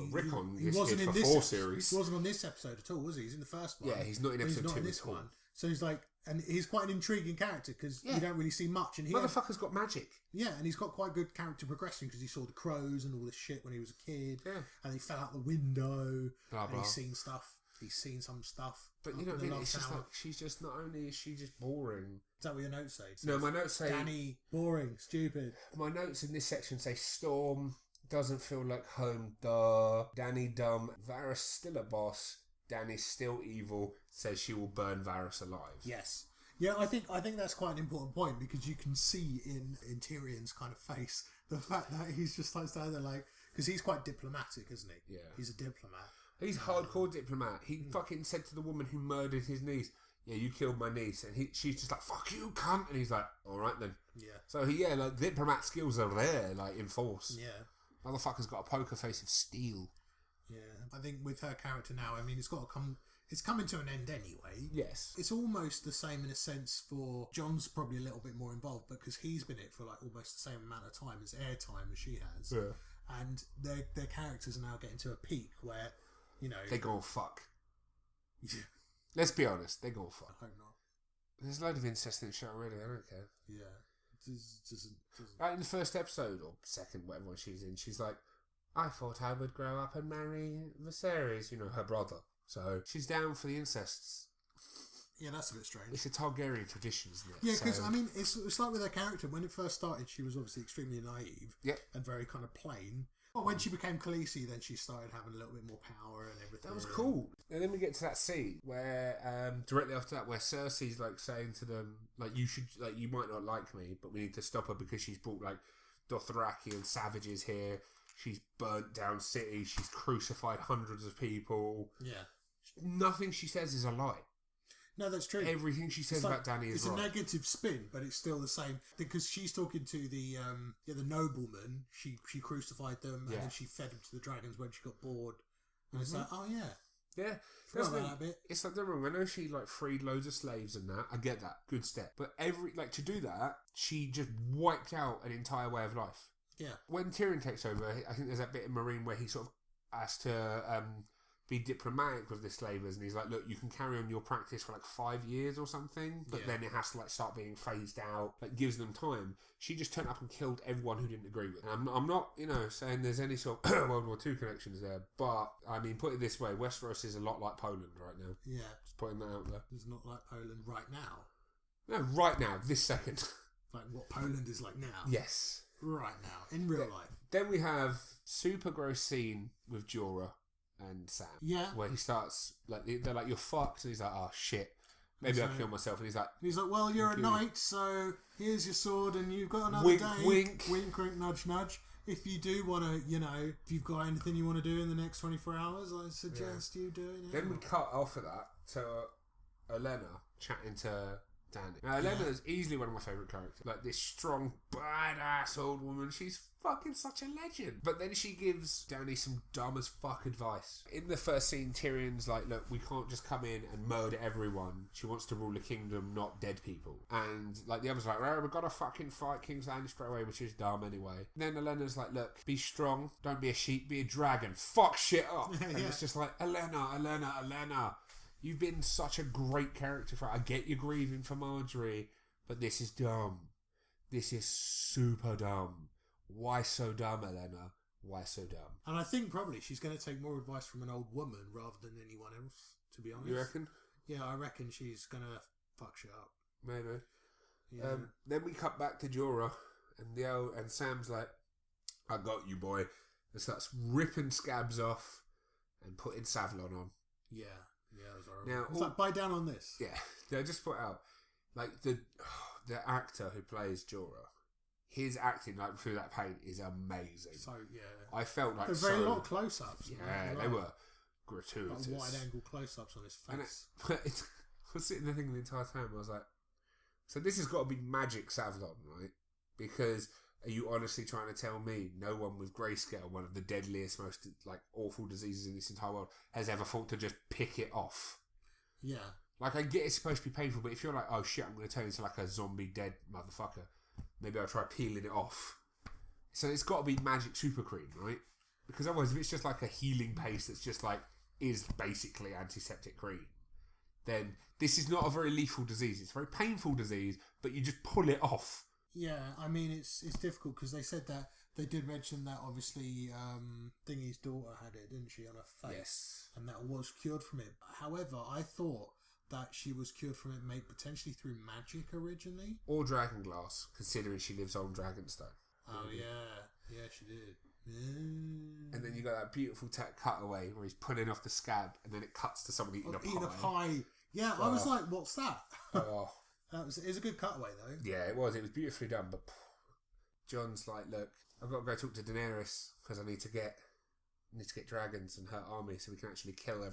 wasn't in for this 4 series. He wasn't on this episode at all, was he? He's in the first one. Yeah, he's not in episode 2 in this at all. one. So he's like, And he's quite an intriguing character because you don't really see much. And Motherfucker's got magic. Yeah, and he's got quite good character progression because he saw the crows and all this shit when he was a kid. Yeah. And he fell out the window. Blah, blah. And he's seen stuff. He's seen some stuff. But you know what I mean? It's just like, she's just, not only is she just boring. Is that what your notes say? No, my notes say... Danny, boring, stupid. My notes in this section say Storm doesn't feel like home, duh. Danny dumb. Varys still a boss. Danny's still evil. Says she will burn Varys alive. Yes. Yeah, I think that's quite an important point because you can see in Tyrion's kind of face the fact that he's just like standing there like... Because he's quite diplomatic, isn't he? Yeah. He's a diplomat. He's hardcore diplomat. He fucking said to the woman who murdered his niece, yeah, you killed my niece. And she's just like, fuck you, cunt. And he's like, all right then. Yeah. So, like, diplomat skills are there, like, in force. Yeah. Motherfucker's got a poker face of steel. Yeah. I think with her character now, I mean, it's coming to an end anyway. Yes. It's almost the same in a sense for... John's probably a little bit more involved because he's been it for, like, almost the same amount of time as airtime as she has. Yeah. And their characters are now getting to a peak where... You know, they go fuck. Yeah. Let's be honest, they go fuck. I hope not. There's a load of incest in the show already, I don't care. Yeah. Doesn't. Like in the first episode, or second, whatever one she's in, she's like, I thought I would grow up and marry Viserys, her brother. So she's down for the incests. Yeah, that's a bit strange. It's a Targaryen tradition, isn't it? Yeah, because, I mean, it's like with her character. When it first started, she was obviously extremely naive and very kind of plain. But when she became Khaleesi, then she started having a little bit more power and everything. That was cool. And then we get to that scene where, directly after that, where Cersei's like saying to them, like, you might not like me, but we need to stop her because she's brought like Dothraki and savages here. She's burnt down cities. She's crucified hundreds of people. Yeah. Nothing she says is a lie. No, that's true. Everything she says about Dany is right. It's a negative spin, but it's still the same because she's talking to the nobleman. She crucified them and then she fed them to the dragons when she got bored. And it's like, oh yeah, that's that bit. It's like, don't wrong. I know she like freed loads of slaves and that. I get that, good step. But to do that, she just wiped out an entire way of life. Yeah. When Tyrion takes over, I think there's that bit in Marine where he sort of has to be diplomatic with the slavers, and he's like, look, you can carry on your practice for like 5 years or something, but then it has to like start being phased out, like gives them time. She just turned up and killed everyone who didn't agree with it. And I'm not, saying there's any sort of World War II connections there, but I mean, put it this way, Westeros is a lot like Poland right now. Yeah. Just putting that out there. It's not like Poland right now. No, right now, this second. Like what Poland is like now. Yes. Right now, in real life. Then we have super gross scene with Jorah and Sam. Yeah. Where he starts, like, they're like, you're fucked. And he's like, oh, shit. Maybe I'll kill myself. And he's like, well, you're a knight, so here's your sword and you've got another wink, day. Wink, wink. Wink, nudge, nudge. If you do want to, if you've got anything you want to do in the next 24 hours, I suggest you doing it. Then we cut off of that to Olenna chatting to Danny. Now, Olenna is easily one of my favourite characters. Like, this strong, badass old woman. She's fucking such a legend. But then she gives Danny some dumb as fuck advice. In the first scene, Tyrion's like, look, we can't just come in and murder everyone. She wants to rule a kingdom, not dead people. And, like, the other's like, right, we've got to fucking fight King's Landing straight away, which is dumb anyway. And then Olenna's like, look, be strong. Don't be a sheep, be a dragon. Fuck shit up. And it's just like, Olenna. You've been such a great character for... I get you grieving for Marjorie, but this is dumb. This is super dumb. Why so dumb, Olenna? Why so dumb? And I think probably she's going to take more advice from an old woman rather than anyone else, to be honest. You reckon? Yeah, I reckon she's going to fuck shit up. Maybe. Yeah. Then we cut back to Jorah, and Sam's like, I got you, boy. And starts ripping scabs off and putting Savlon on. Yeah. Yeah, it was horrible. Now, it's like, bite down on this. Yeah, they just put out, like, the actor who plays Jorah, his acting, like, through that pain is amazing. So, yeah. I felt like There's very lot of close-ups. Yeah, they were gratuitous. Like wide-angle close-ups on his face. I was sitting there thinking the entire time, I was like, so this has got to be magic Savlon, right? Because... Are you honestly trying to tell me no one with grayscale, one of the deadliest, most like awful diseases in this entire world, has ever thought to just pick it off? Yeah. Like, I get it's supposed to be painful, but if you're like, oh shit, I'm going to turn into like a zombie dead motherfucker, maybe I'll try peeling it off. So it's got to be magic super cream, right? Because otherwise, if it's just like a healing paste that's just like, is basically antiseptic cream, then this is not a very lethal disease. It's a very painful disease, but you just pull it off. Yeah, I mean, it's difficult because they said that they did mention that obviously Thingy's daughter had it, didn't she, on her face? Yes. And that was cured from it. However, I thought that she was cured from it maybe potentially through magic originally. Or dragon glass, considering she lives on Dragonstone. Oh, yeah, she did. Yeah. And then you got that beautiful cutaway where he's pulling off the scab, and then it cuts to somebody eating a pie. Eating a pie. Yeah, I was like, what's that? Oh. It was a good cutaway, though. Yeah, it was. It was beautifully done, but Jon's like, look, I've got to go talk to Daenerys because I need to get dragons and her army so we can actually kill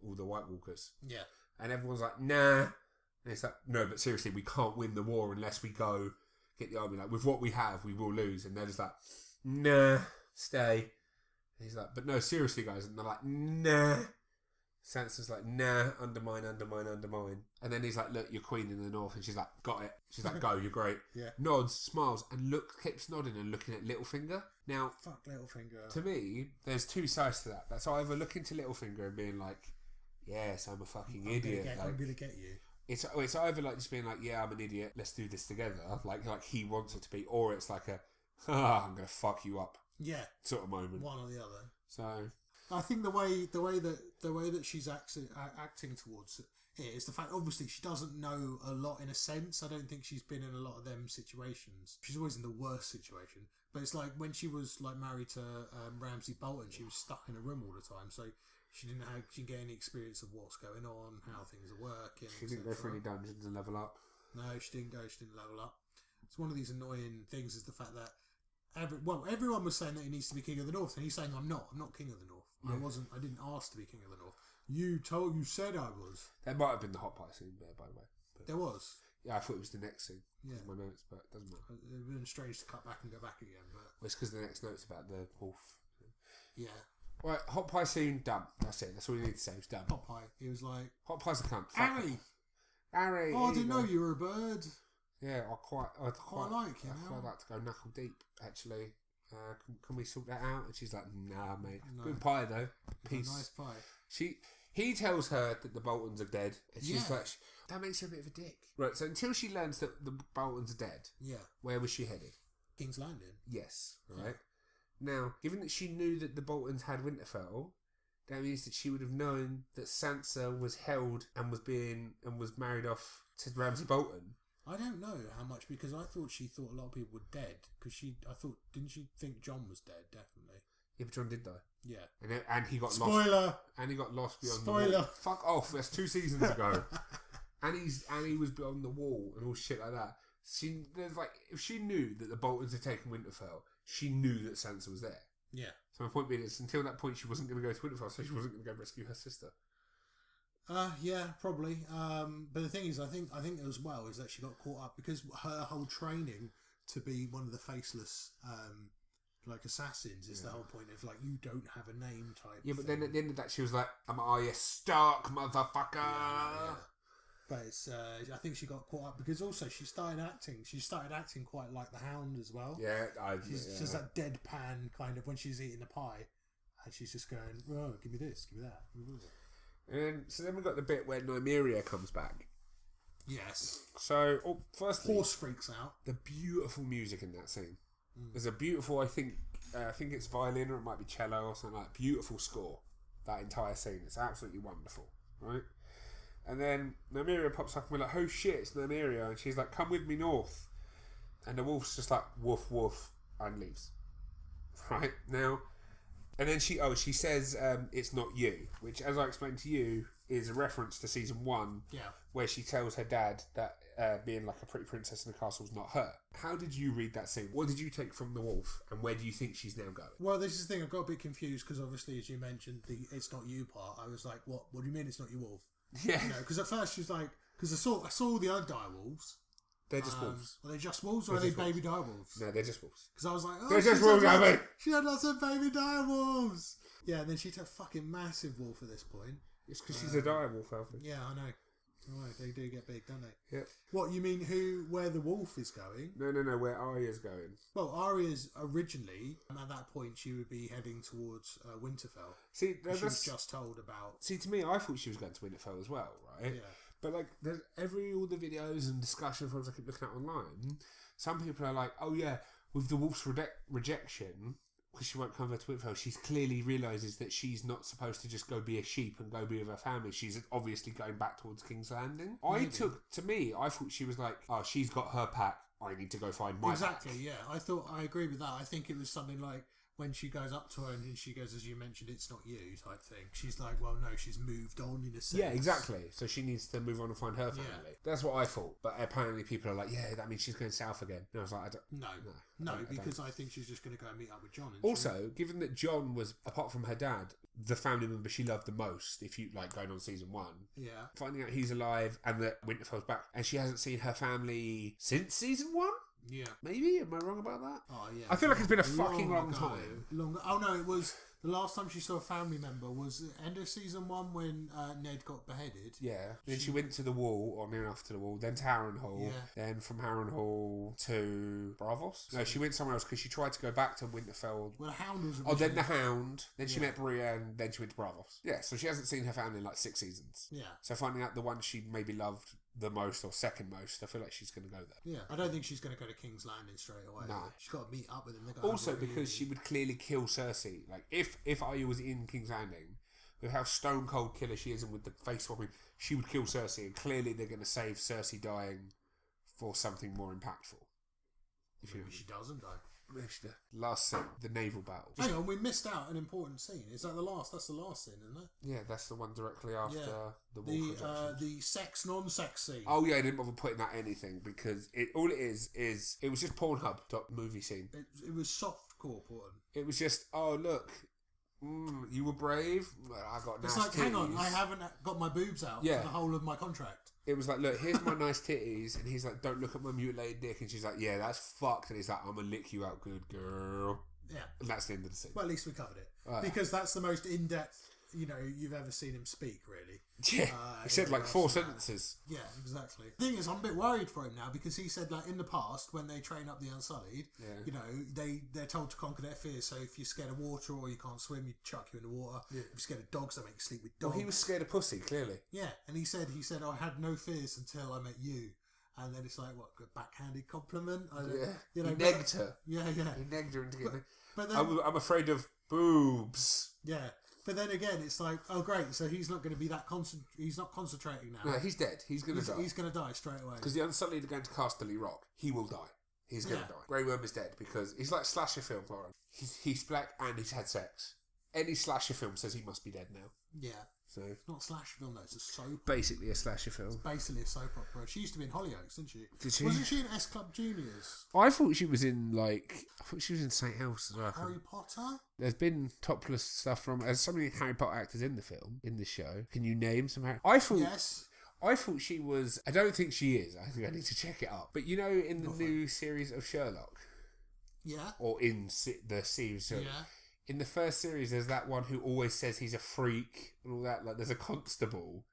all the White Walkers. Yeah. And everyone's like, nah. And it's like, no, but seriously, we can't win the war unless we go get the army. Like, with what we have, we will lose. And they're just like, nah, stay. And he's like, but no, seriously, guys. And they're like, nah. Sansa's like, nah, undermine. And then he's like, look, you're queen in the north. And she's like, got it. She's like, go, you're great. Yeah. Nods, smiles, and keeps nodding and looking at Littlefinger. Now, fuck Littlefinger. To me, there's two sides to that. That's either looking to Littlefinger and being like, yes, I'm a fucking idiot. I'm going to get you. It's either like just being like, yeah, I'm an idiot, let's do this together. Like he wants it to be. Or it's like I'm going to fuck you up. Yeah. Sort of moment. One or the other. So... I think the way that she's acting towards it is the fact. Obviously, she doesn't know a lot in a sense. I don't think she's been in a lot of them situations. She's always in the worst situation. But it's like when she was like married to Ramsay Bolton, she was stuck in a room all the time. So she didn't get any experience of what's going on, how things are working. She didn't go for any dungeons and level up. No, she didn't go. She didn't level up. It's one of these annoying things. Is the fact that everyone was saying that he needs to be King of the North, and he's saying I'm not King of the North. Yeah. I didn't ask to be King of the North. You said I was. That might have been the hot pie scene there, by the way. But there was. Yeah, I thought it was the next scene. Yeah. My notes, but it doesn't matter. It would have been strange to cut back and go back again, but it's because the next note's about the wolf. Yeah. Right, hot pie scene done. That's it. That's all you need to say. It's done. Hot pie. He was like, hot pie's a cunt. Harry. Oh, I didn't know you were a bird. Yeah, I quite like you. I'd quite like to go knuckle deep. Actually. Can we sort that out? And she's like, nah, mate. No. Good pie though. Peace. Nice pie. He tells her that the Boltons are dead, and she's like, that makes her a bit of a dick. Right. So until she learns that the Boltons are dead, where was she headed? King's Landing. Yes. Right. Now, given that she knew that the Boltons had Winterfell, that means that she would have known that Sansa was held and was married off to Ramsay Bolton. I don't know how much, because I thought she thought a lot of people were dead. Because didn't she think Jon was dead? Definitely. Yeah, but Jon did die. Yeah. And he got lost. Spoiler. And he got lost beyond Spoiler. the wall. Fuck off. That's 2 seasons ago. and he was beyond the wall and all shit like that. If she knew that the Boltons had taken Winterfell, she knew that Sansa was there. Yeah. So my point being is, until that point, she wasn't going to go to Winterfell, so she wasn't going to go rescue her sister. Yeah, probably. But the thing is, I think as well is that she got caught up because her whole training to be one of the faceless, assassins is the whole point of you don't have a name type. Yeah, but then at the end of that, she was like, "I'm Arya Stark, motherfucker." Yeah. But it's, I think she got caught up because also she started acting. She started acting quite like the Hound as well. Yeah, she's just that deadpan kind of when she's eating the pie, and she's just going, "Oh, give me this, give me that." And so then we got the bit where Nymeria comes back. Yes. So, firstly, horse freaks out. The beautiful music in that scene. There's a beautiful, I think it's violin or it might be cello or something like that. Beautiful score. That entire scene. It's absolutely wonderful, right? And then Nymeria pops up and we're like, "Oh shit, it's Nymeria," and she's like, "Come with me north." And the wolf's just like, "Woof woof," and leaves. Right now. And then she says, "It's not you," which, as I explained to you, is a reference to season 1, where she tells her dad that being like a pretty princess in a castle is not her. How did you read that scene? What did you take from the wolf, and where do you think she's now going? Well, this is the thing. I got a bit confused because obviously, as you mentioned, the "it's not you" part. I was like, "What? What do you mean it's not you, wolf?" Yeah, because at first she was like, because I saw all the other dire wolves. They're just wolves. Are they just wolves or are they baby dire wolves? No, they're just wolves. Because I was like, they're just wolves, Abby. She had lots of baby dire wolves. Yeah, and then she took a fucking massive wolf at this point. It's because she's a dire wolf, Alfie. Yeah, I know. Right, they do get big, don't they? Yep. What, you mean where the wolf is going? No, where Arya's going. Well, Arya's originally, at that point, she would be heading towards Winterfell. See, she was just told about... See, to me, I thought she was going to Winterfell as well, right? Yeah. But, like, there's all the videos and discussion forums I keep looking at online, some people are like, oh, yeah, with the wolf's rejection... because she won't come over to Winterfell, she clearly realises that she's not supposed to just go be a sheep and go be with her family. She's obviously going back towards King's Landing. I thought she was like, oh, she's got her pack, I need to go find my Exactly, pack. yeah. I agree with that. I think it was something like when she goes up to her and she goes, as you mentioned, it's not you type thing. She's like, well, no, she's moved on in a sense. Yeah, exactly. So she needs to move on and find her family. Yeah. That's what I thought. But apparently people are like, yeah, that means she's going south again. And I was like, No, because I think she's just going to go and meet up with Jon. Also, given that Jon was, apart from her dad, the family member she loved the most, if you like going on season 1. Yeah. Finding out he's alive and that Winterfell's back, and she hasn't seen her family since season 1? Yeah. Maybe? Am I wrong about that? Oh, yeah. I feel like it's been a fucking long time. Oh, no, it was... The last time she saw a family member was the end of season 1 when Ned got beheaded. Yeah. Then she went to the Wall, or near enough to the Wall, then to Harrenhal, then from Harrenhal to Braavos. No, she went somewhere else because she tried to go back to Winterfell. Well, the Hound was originally... then the Hound, then she met Brienne, and then she went to Braavos. Yeah, so she hasn't seen her family in like 6 seasons. Yeah. So finding out the one she maybe loved the most or second most, I feel like she's going to go there. Yeah, I don't think she's going to go to King's Landing straight away. No. She's got to meet up with him. Also, because she would clearly kill Cersei. Like, if Arya was in King's Landing, with how stone cold killer she is and with the face swapping, she would kill Cersei, and clearly they're going to save Cersei dying for something more impactful. Maybe she doesn't die. Maybe she does. Last scene, the naval battle. Hang on, we missed out an important scene. Is that the last? That's the last scene, isn't it? Yeah, that's the one directly after the wolf rejection. The sex, non-sex scene. Oh yeah, I didn't bother putting that anything because all it is it was just Pornhub movie scene. It was softcore porn. It was just, oh look, you were brave. I got nice titties. It's like, hang on, I haven't got my boobs out for the whole of my contract. It was like, look, here's my nice titties, and he's like, don't look at my mutilated dick, and she's like, yeah, that's fucked, and he's like, I'm gonna lick you out, good girl. Yeah, and that's the end of the scene. Well, at least we covered it because that's the most in-depth you've ever seen him speak, really. Yeah, he said like 4 sentences. Yeah, exactly. The thing is, I'm a bit worried for him now because he said, like, in the past, when they train up the Unsullied, they're told to conquer their fears. So if you're scared of water or you can't swim, you chuck you in the water. Yeah. If you're scared of dogs, they make you sleep with dogs. Well, he was scared of pussy, clearly. Yeah, and he said, I had no fears until I met you. And then it's like, what, a backhanded compliment? He negged her. Yeah. He negged her into getting... But then, I'm afraid of boobs. Yeah. But then again, it's like, oh great, so he's not going to be that he's not concentrating now. No, he's dead. He's going to die. He's going to die straight away. Because the Unsullied are going to Casterly Rock. He will die. He's going to die. Grey Worm is dead because he's like slasher film, Lauren. He's black and he's had sex. Any slasher film says he must be dead now. Yeah. So it's not a slasher film though, it's a soap. Basically a slasher film. It's basically a soap opera. She used to be in Hollyoaks, didn't she? Did she? Wasn't she in S Club Juniors? I thought she was in St. House as well. Harry Potter? There's been topless stuff from... There's so many Harry Potter actors in the film, in this show. Can you name some Harry... Yes. I thought she was... I don't think she is. I think I need to check it up. But you know in the new series of Sherlock? Yeah. Or in the series of... Yeah. In the first series, there's that one who always says he's a freak and all that. Like, there's a constable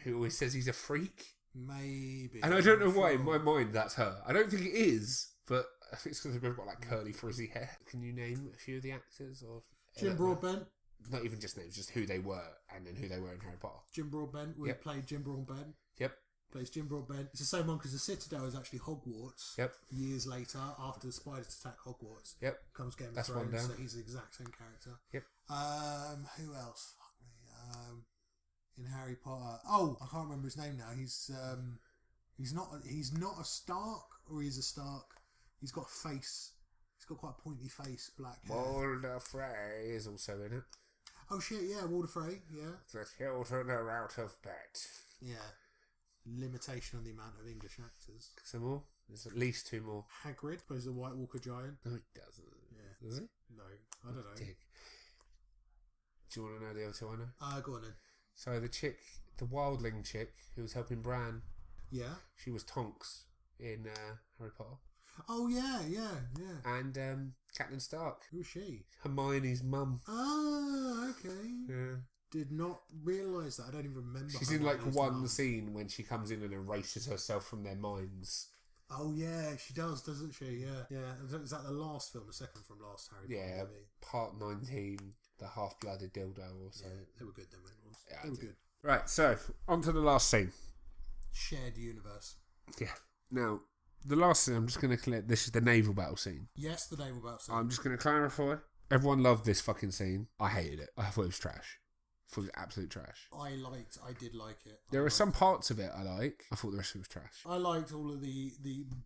who always says he's a freak. Maybe. And I don't know why, in my mind, that's her. I don't think it is, but I think it's because they've got, like, curly, frizzy hair. Can you name a few of the actors? Or Jim Broadbent. Not even just names, just who they were, and then who they were in Harry Potter. Jim Broadbent. We played Jim Broadbent. Yep. Plays Jim Broadbent. It's the same one because the Citadel is actually Hogwarts. Yep. Years later, after the spiders attack Hogwarts. Yep. Comes Game of Thrones, so he's the exact same character. Yep. Who else? Fuck me. In Harry Potter. Oh, I can't remember his name now. He's not a Stark, or he's a Stark. He's got a face. He's got quite a pointy face, black hair. Walder Frey is also in it. Oh shit! Yeah, Walder Frey. Yeah. The children are out of bed. Yeah. Limitation on the amount of English actors. Some more? There's at least 2 more. Hagrid plays the White Walker Giant. No, he doesn't. Yeah. Does he? No, I don't know. Dick. Do you want to know the other 2 I know? Go on then. So the wildling chick who was helping Bran. Yeah. She was Tonks in Harry Potter. Oh yeah. And Catelyn Stark. Who was she? Hermione's mum. Oh, okay. Yeah. did not realise that. I don't even remember. She's in one scene when she comes in and erases herself from their minds. Oh yeah, she does, doesn't she? Yeah. Is that the last film, the second from last Harry Potter movie? Part 19, the half-blooded dildo or so. Yeah, they were good then, mate. Yeah, they were good. Right, so on to the last scene. Shared universe. Yeah. Now, the last scene, I'm just going to clear. This is the naval battle scene. Yes, the naval battle scene. I'm just going to clarify. Everyone loved this fucking scene. I hated it. I thought it was trash. I thought it was absolute trash. I did like it. There are some parts of it I like. I thought the rest of it was trash. I liked all of the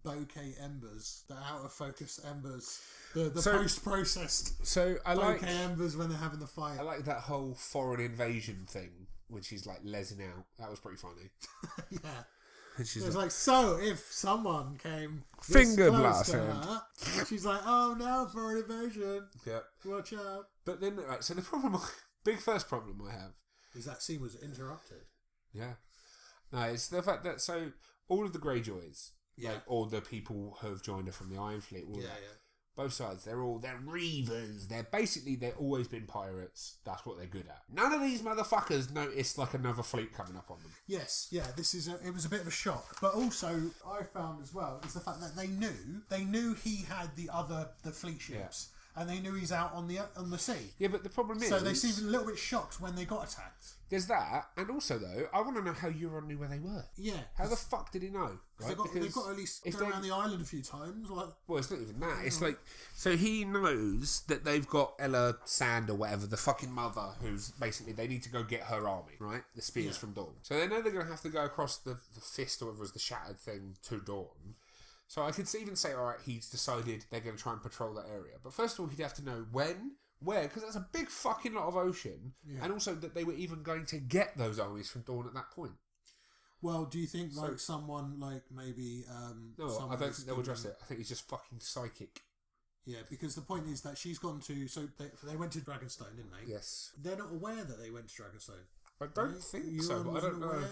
bokeh embers, the out of focus embers, the post-processed bokeh embers when they're having the fight. I like that whole foreign invasion thing when she's like lesing out. That was pretty funny. Yeah. And she's it's like, so if someone came finger blast to her, she's like, oh no, foreign invasion. Yeah. Watch out. But then, right, so the problem, big first problem I have is that scene was interrupted. Yeah. No, it's the fact that, so all of the Greyjoys, like all the people who have joined her from the Iron Fleet, both sides, they're reavers. They're always been pirates. That's what they're good at. None of these motherfuckers noticed like another fleet coming up on them. Yes, yeah, it was a bit of a shock. But also, I found as well, is the fact that they knew he had the fleet ships. And they knew he's out on the sea. Yeah, but the problem is... So they seemed a little bit shocked when they got attacked. There's that. And also, though, I want to know how Euron knew where they were. Yeah. How the fuck did he know? Right? They've got to at least go around the island a few times. Well, it's not even that. It's like... So he knows that they've got Ella Sand or whatever, the fucking mother, who's basically... They need to go get her army, right? The spears from Dawn. So they know they're going to have to go across the fist or whatever was the shattered thing to Dawn. So I could even say, all right, he's decided they're going to try and patrol that area. But first of all, he'd have to know when, where, because that's a big fucking lot of ocean. Yeah. And also that they were even going to get those armies from Dawn at that point. Well, do you think someone maybe... no, I don't think they'll address it. I think he's just fucking psychic. Yeah, because the point is that she's gone to... So they went to Dragonstone, didn't they? Yes. They're not aware that they went to Dragonstone. I don't think so, but I don't know.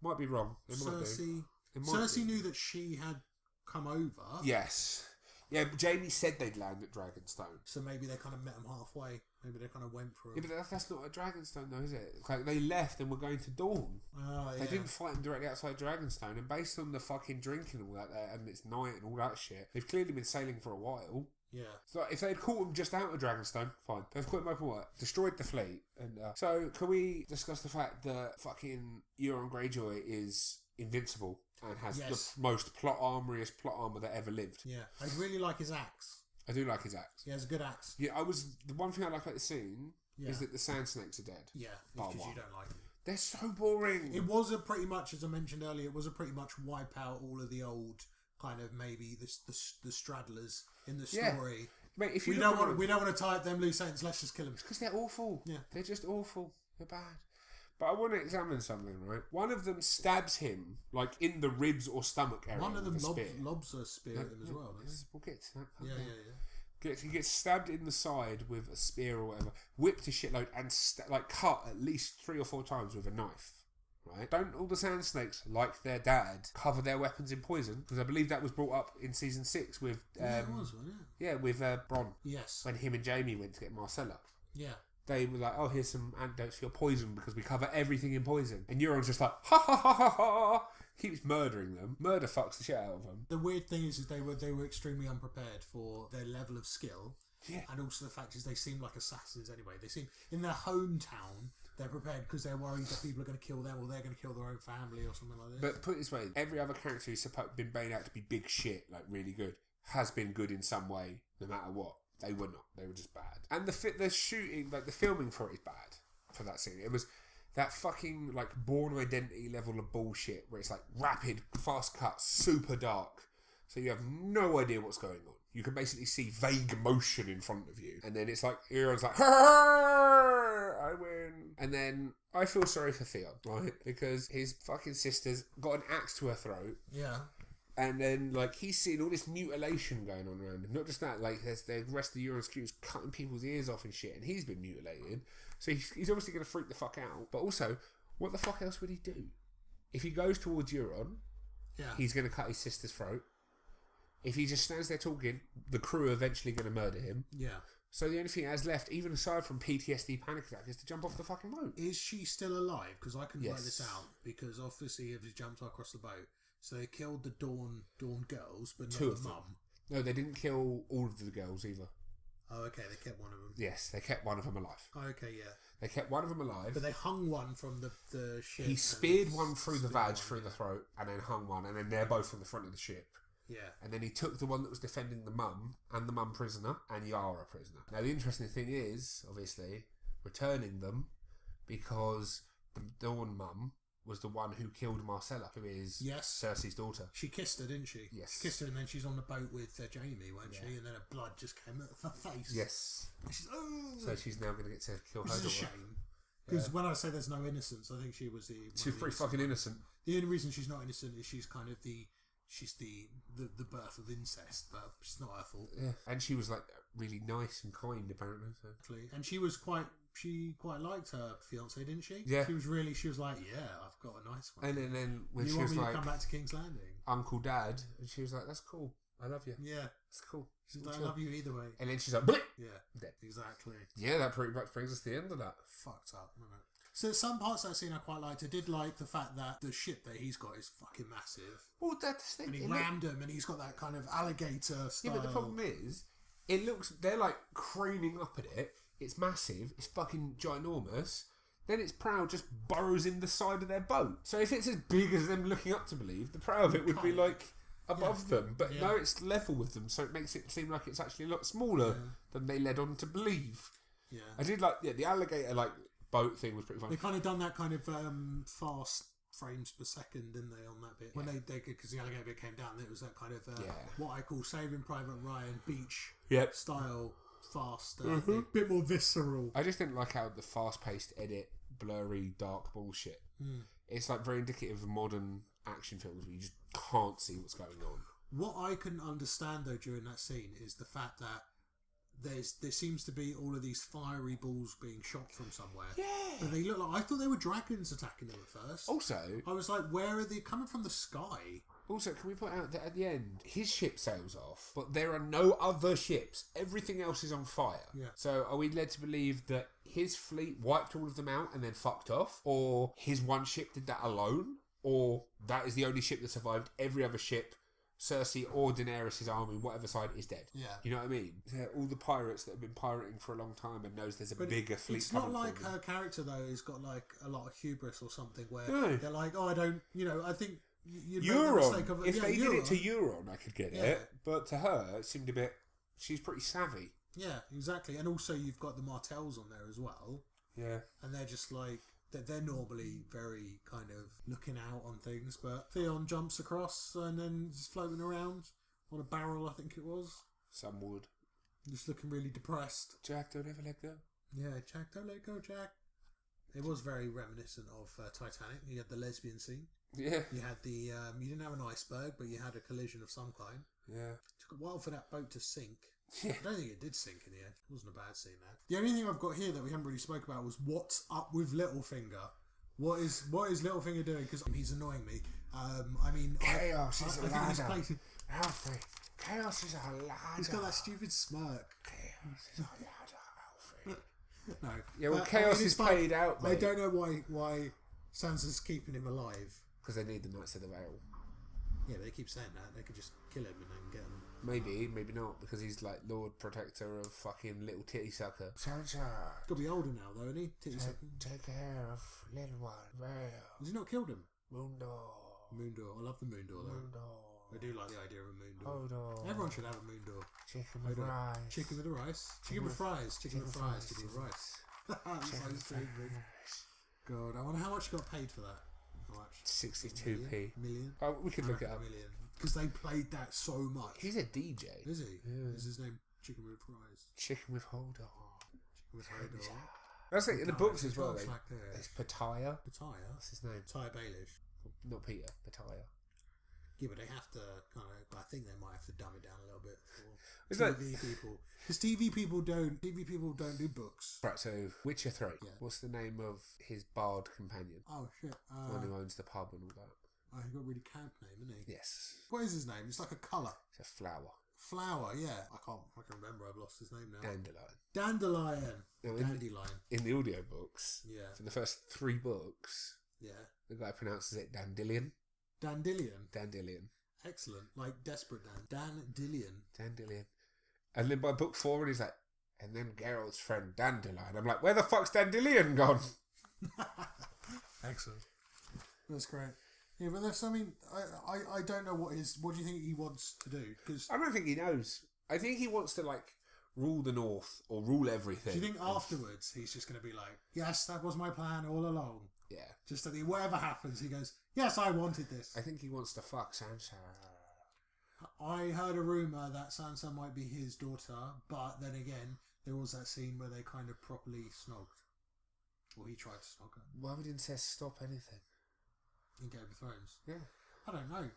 Might be wrong. Cersei knew that she had... come over. Yes. Yeah, but Jamie said they'd land at Dragonstone. So maybe they kind of met them halfway. Maybe they kind of went for it. Yeah, but that's not at Dragonstone though, is it? Like, they left and were going to Dawn. Oh, yeah. They didn't fight them directly outside Dragonstone. And based on the fucking drinking and all that there, and it's night and all that shit, they've clearly been sailing for a while. Yeah. So if they'd caught them just out of Dragonstone, fine. They've caught them open water, destroyed the fleet. And so can we discuss the fact that fucking Euron Greyjoy is invincible? And has the most plot armor that ever lived. Yeah, I really like his axe. I do like his axe. He has a good axe. Yeah, the one thing I like about the scene is that the sand snakes are dead. Yeah, because you don't like them. They're so boring. It was a pretty much, as I mentioned earlier, it was a pretty much wipe out all of the old kind of maybe the straddlers in the story. Mate, if you we don't want to tie up them loose ends, let's just kill them. Because they're awful. Yeah, they're just awful. They're bad. But I want to examine something, right? One of them stabs him, like, in the ribs or stomach area. One of them lobs a spear at him as well. We'll get to that. He gets stabbed in the side with a spear or whatever, whipped a shitload, and cut at least 3 or 4 times with a knife. Right? Don't all the sand snakes, like their dad, cover their weapons in poison? Because I believe that was brought up in season 6 with... it was, wasn't it? Yeah, with Bronn. Yes. When him and Jamie went to get Marcella. Yeah. They were like, oh, here's some antidotes for your poison because we cover everything in poison. And Euron's just like, ha ha ha ha ha. Keeps murdering them. Murder fucks the shit out of them. The weird thing is they were extremely unprepared for their level of skill. Yeah. And also the fact is they seem like assassins anyway. They seem, in their hometown, they're prepared because they're worried that people are going to kill them or they're going to kill their own family or something like this. But put it this way, every other character who's been made out to be big shit, like really good, has been good in some way, no matter what. They were not. They were just bad. And the shooting, like the filming for it is bad for that scene. It was that fucking like Bourne Identity level of bullshit where it's like rapid, fast cuts, super dark. So you have no idea what's going on. You can basically see vague motion in front of you. And then it's like, Euron's like, I win. And then I feel sorry for Theon, right? Because his fucking sister's got an axe to her throat. Yeah. And then, like, he's seeing all this mutilation going on around him. Not just that, like, there's the rest of the Euron's crew cutting people's ears off and shit, and he's been mutilated. So he's obviously going to freak the fuck out. But also, what the fuck else would he do? If he goes towards Euron, he's going to cut his sister's throat. If he just stands there talking, the crew are eventually going to murder him. Yeah. So the only thing that's left, even aside from PTSD panic attack, is to jump off the fucking boat. Is she still alive? Because I couldn't work Yes. this out. Because obviously if they jumped across the boat. So they killed the Dawn girls, but not Two the of them. mum. No, they didn't kill all of the girls either. Oh, okay, they kept one of them. Yes, they kept one of them alive. Oh, okay, yeah. They kept one of them alive. But they hung one from the ship. He speared one through the vag, through the throat, and then hung one, and then they're both on the front of the ship. Yeah. And then he took the one that was defending the mum, and the mum prisoner, and Yara prisoner. Now, the interesting thing is, obviously, returning them, because the Dawn mum was the one who killed Marcella, who is Cersei's daughter. She kissed her, didn't she? Yes. She kissed her, and then she's on the boat with Jamie, weren't she? And then her blood just came out of her face. Yes. And she's, oh! So she's now going to get to kill her Which daughter. is a shame. Because when I say there's no innocence, I think she was the... She's pretty fucking innocent. The only reason she's not innocent is she's kind of the birth of incest, but it's not her fault. Yeah. And she was like really nice and kind, apparently. So. And she quite liked her fiance, didn't she? Yeah. She was like, yeah, I've got a nice one. And then when you she want was me like, to come back to King's Landing? Uncle Dad, and she was like, that's cool. I love you. Yeah. It's cool. She's like, I love you either way. And then she's like, Bleh! Yeah. Dead. Exactly. Yeah, that pretty much brings us to the end of that. Fucked up, isn't it? So some parts of that scene I quite liked. I did like the fact that the ship that he's got is fucking massive. Well, that's the thing. And he rammed him, and he's got that kind of alligator style. Yeah, but the problem is, they're like craning up at it. It's massive. It's fucking ginormous. Then its prow just burrows in the side of their boat. So if it's as big as them looking up to believe, the prow of it would be like above them. But no, it's level with them, so it makes it seem like it's actually a lot smaller than they led on to believe. Yeah. I did like the alligator boat thing was pretty fun. They kind of done that kind of fast frames per second, didn't they, on that bit? When they because the alligator bit came down, it was that kind of what I call Saving Private Ryan beach style fast, bit more visceral. I just didn't like how the fast-paced edit, blurry, dark bullshit. It's like very indicative of modern action films where you just can't see what's going on. What I couldn't understand though during that scene is the fact that there seems to be all of these fiery balls being shot from somewhere. Yeah. But they look like, I thought they were dragons attacking them at first. Also, I was like, where are they coming from? The sky? Also, can we point out that at the end, his ship sails off, but there are no other ships. Everything else is on fire. Yeah. So are we led to believe that his fleet wiped all of them out and then fucked off? Or his one ship did that alone? Or that is the only ship that survived? Every other ship, Cersei or Daenerys' army, whatever side, is dead. Yeah. You know what I mean? All the pirates that have been pirating for a long time and knows there's a bigger fleet it's not coming like from them. Her character, though, has got like a lot of hubris or something where they're like, oh, I don't, I think... Euron. If they did it to Euron, I could get it. But to her, it seemed a bit... She's pretty savvy. Yeah, exactly. And also you've got the Martells on there as well. Yeah. And they're just like... They're normally very kind of looking out on things. But Theon jumps across and then is floating around on a barrel, I think it was. Some would. Just looking really depressed. Jack, don't ever let go. Yeah, Jack, don't let go, Jack. It was very reminiscent of Titanic. You had the lesbian scene. Yeah. You had the... you didn't have an iceberg, but you had a collision of some kind. Yeah. It took a while for that boat to sink. Yeah. I don't think it did sink in the end. It wasn't a bad scene, that. The only thing I've got here that we haven't really spoke about was what's up with Littlefinger. What is Littlefinger doing? Because he's annoying me. I mean... Chaos is a ladder. Alfred. Chaos is a ladder. He's got that stupid smirk. Chaos is a ladder, Alfred. No. Yeah, well, chaos is played out, mate. I don't know why Sansa's keeping him alive. Because they need the Knights of the Vale. Yeah, but they keep saying that. They could just kill him and then get him. Maybe, maybe not. Because he's like Lord Protector of fucking little titty sucker. Sansa. Got to be older now, though, isn't he? Titty sucker. Take care of little one. Vale. Has he not killed him? Moondor. I love the Moondor, though. Moondor. I do like the idea of a Moondor. Hold on. Everyone should have a Moondor. Chicken with rice. Chicken with rice. Chicken with fries. Chicken with fries. Chicken with rice. God, I wonder how much you got paid for that. How much? 62p. Million? Oh, we could look it up. Because they played that so much. He's a DJ. Is he? Yeah. Is his name Chicken with Fries? Chicken with hold on. Chicken with hold on. That's like in the books as well. It's Pitaya. Pitaya? What's his name? Ty Baelish. Not Peter. Pitaya. Yeah, but they have to kind of... I think they might have to dumb it down a little bit for TV people. Because TV people don't do books. Right, so Witcher 3. Yeah. What's the name of his bard companion? Oh, shit. The one who owns the pub and all that. Oh, he's got a really camp name, isn't he? Yes. What is his name? It's like a colour. It's a flower. Flower, yeah. I can remember. I've lost his name now. Dandelion. Dandelion. In the audiobooks, Yeah. for the first 3 books, Yeah. the guy pronounces it Dandelion. Dandelion. Excellent. Like Desperate Dandelion. And then by book 4, he's like, and then Geralt's friend Dandelion. I'm like, where the fuck's Dandelion gone? Excellent. That's great. Yeah, but that's, I mean, I don't know what do you think he wants to do? Cause I don't think he knows. I think he wants to, like, rule the North or rule everything. Do you think afterwards he's just going to be like, yes, that was my plan all along? Yeah. Just that whatever happens, he goes, yes, I wanted this. I think he wants to fuck Sansa. I heard a rumour that Sansa might be his daughter, but then again, there was that scene where they kind of properly snogged. Or he tried to snog her. Why would incest stop anything? In Game of Thrones? Yeah. I don't know.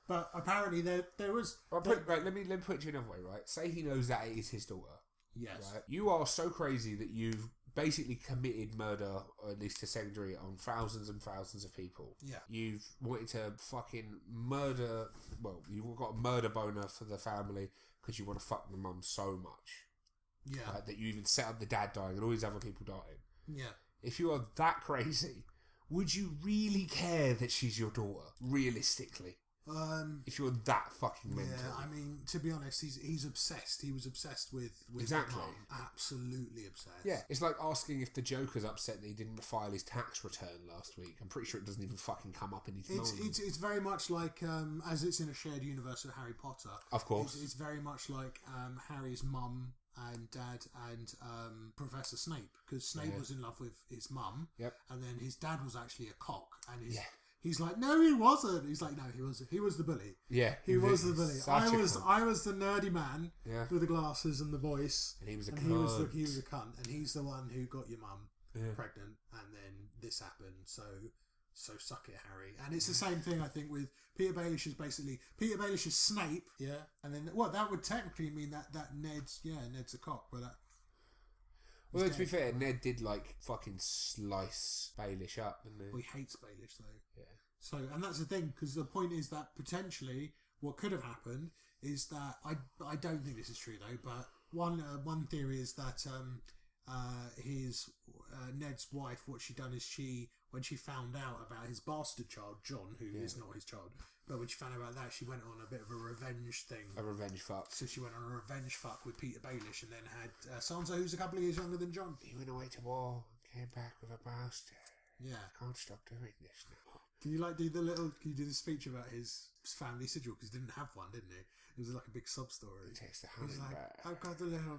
But apparently there was... Well, let me put it to you another way, right? Say he knows that it is his daughter. Yes. Right? You are so crazy that you've basically committed murder, or at least to some degree, on thousands and thousands of people. Yeah. You've wanted to fucking murder... Well, you've got a murder boner for the family because you want to fuck the mum so much. Yeah. Right? That you even set up the dad dying and all these other people dying. Yeah. If you are that crazy, would you really care that she's your daughter? Realistically. If you're that fucking mental. Yeah, I mean, to be honest, he's obsessed. He was obsessed with exactly. Mom. Absolutely obsessed. Yeah, it's like asking if the Joker's upset that he didn't file his tax return last week. I'm pretty sure it doesn't even fucking come up in his mind. It's very much like, as it's in a shared universe with Harry Potter. Of course. It's very much like Harry's mum and dad and Professor Snape, because Snape was in love with his mum. Yep. And then his dad was actually a cock, and his... Yeah. He's like, no, he wasn't. He's like, no, he was the bully. Yeah, he was the bully. I was the nerdy man with the glasses and the voice, and he was a cunt. He was a cunt, and he's the one who got your mum pregnant, and then this happened. So suck it, Harry. And it's the same thing, I think, with Peter Baelish is Snape, and then that would technically mean that Ned's a cock, but that. Well, to be fair, Ned did like fucking slice Baelish up, didn't he? Well, he hates Baelish though. Yeah. So, and that's the thing, because the point is that potentially what could have happened is that I don't think this is true though, but one theory is that his Ned's wife, what she done is when she found out about his bastard child John, who is not his child, but when she found out about that, she went on a bit of a revenge thing. A revenge fuck. So she went on a revenge fuck with Peter Baelish, and then had Sansa, who's a couple of years younger than John. He went away to war, came back with a bastard. Yeah. I can't stop doing this now. Can you do the speech about his family sigil, because he didn't have one, didn't he? It was like a big sub story. He takes the He's like, bird. I've got the little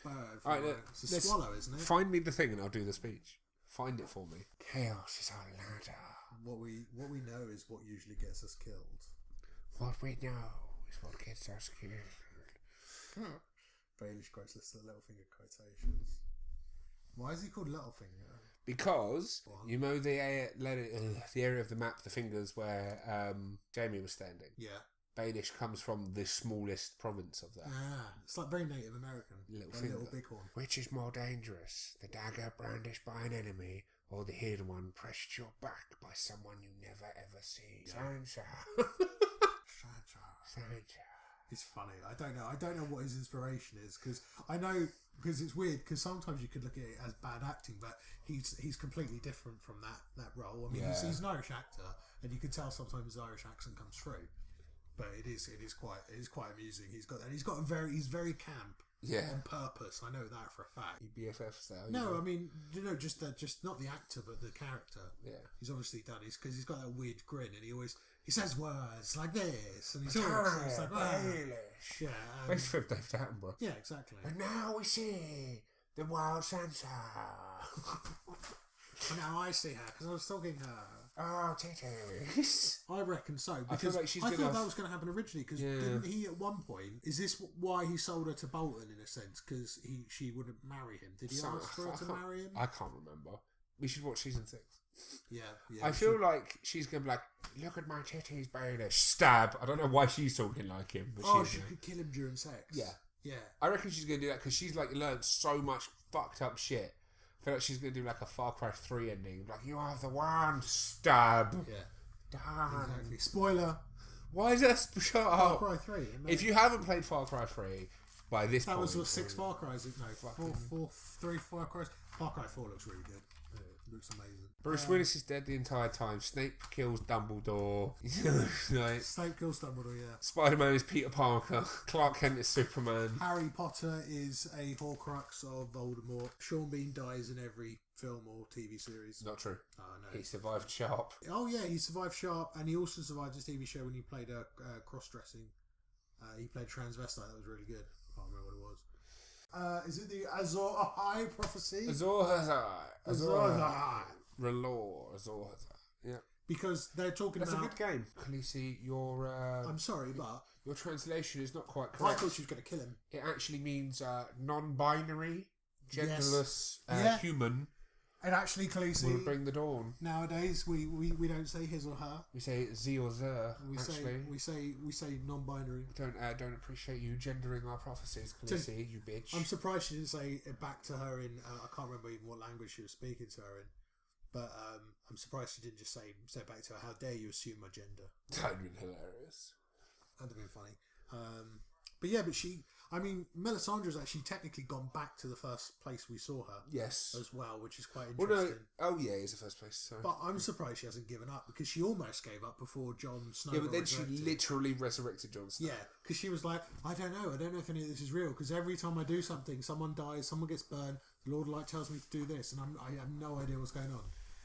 bird. All right, it's a swallow, isn't it? Find me the thing and I'll do the speech. Find it for me. Chaos is our ladder. What we know is what usually gets us killed. What we know is what gets us killed. Baelish quotes lists of Littlefinger quotations. Why is he called Littlefinger? Because you know the area of the map, the fingers where Jamie was standing. Yeah. Baelish comes from the smallest province of that. Ah, it's like very Native American. Little bighorn. Which is more dangerous, the dagger brandished by an enemy, or the hidden one pressed to your back by someone you never ever see? Sansa. It's funny. I don't know what his inspiration is, because it's weird, because sometimes you could look at it as bad acting, but he's completely different from that role. I mean, he's an Irish actor, and you can tell sometimes his Irish accent comes through. But it is quite amusing. He's very camp. Yeah. On purpose. I know that for a fact. BFF style. No, I mean, just not the actor, but the character. Yeah. He's obviously done. Because he's got that weird grin, and he says words like this, and he's always like, Baelish. Yeah. Best for Dave Attenborough. Yeah, exactly. And now we see the wild Sansa. And now I see her because I was stalking her. Oh, titties. I reckon so. I Because feel like that was going to happen originally. Because didn't he at one point? Is this why he sold her to Bolton in a sense? Because she wouldn't marry him. Did he ask for her to marry him? I can't remember. We should watch season 6. Yeah. I feel like she's going to be like, look at my titties, Baelish. Stab. I don't know why she's talking like him. But she could kill him during sex. Yeah. I reckon she's going to do that because she's like learned so much fucked up shit. I feel like she's going to do like a Far Cry 3 ending. Like, you are the one. Stab. Yeah. Damn. Exactly. Spoiler. Why is that? Shut Far up. Cry 3. If you haven't played Far Cry 3 by this that point... was 6 Far Cries. No, 3 Far Cries. Far Cry 4 looks really good. It looks amazing. Bruce Willis is dead the entire time. Snape kills Dumbledore. Like, Snape kills Dumbledore, yeah. Spider-Man is Peter Parker. Clark Kent is Superman. Harry Potter is a Horcrux of Voldemort. Sean Bean dies in every film or TV series. Not true. Oh, no. He survived Sharp. Oh, yeah, he survived Sharp, and he also survived his TV show when he played cross-dressing. He played transvestite. That was really good. I can't remember what it was. Is it the Azor Ahai prophecy? Azor Ahai. Azor Ahai. Relore. Azor Ahai. Yeah. Because they're talking That's about... a good game. Khaleesi, your... I'm sorry, but... Your translation is not quite I correct. thought she was going to kill him. It actually means non-binary, genderless, human. And actually, Khaleesi... Will bring the dawn. Nowadays, we don't say his or her. We say ze or zer. We say non-binary. Don't appreciate you gendering our prophecies, Khaleesi, you bitch. I'm surprised she didn't say it back to her in... I can't remember even what language she was speaking to her in. But I'm surprised she didn't just say back to her, how dare you assume my gender. That would have been hilarious. That'd have been funny. But she... I mean, Melisandre's actually technically gone back to the first place we saw her. Yes. As well, which is quite interesting. Well, no, it's the first place. So. But I'm surprised she hasn't given up, because she almost gave up before Jon Snow Yeah, but then resurrected. she literally resurrected Jon Snow. Yeah, because she was like, I don't know if any of this is real, because every time I do something, someone dies, someone gets burned, the Lord Light tells me to do this, and I have no idea what's going on.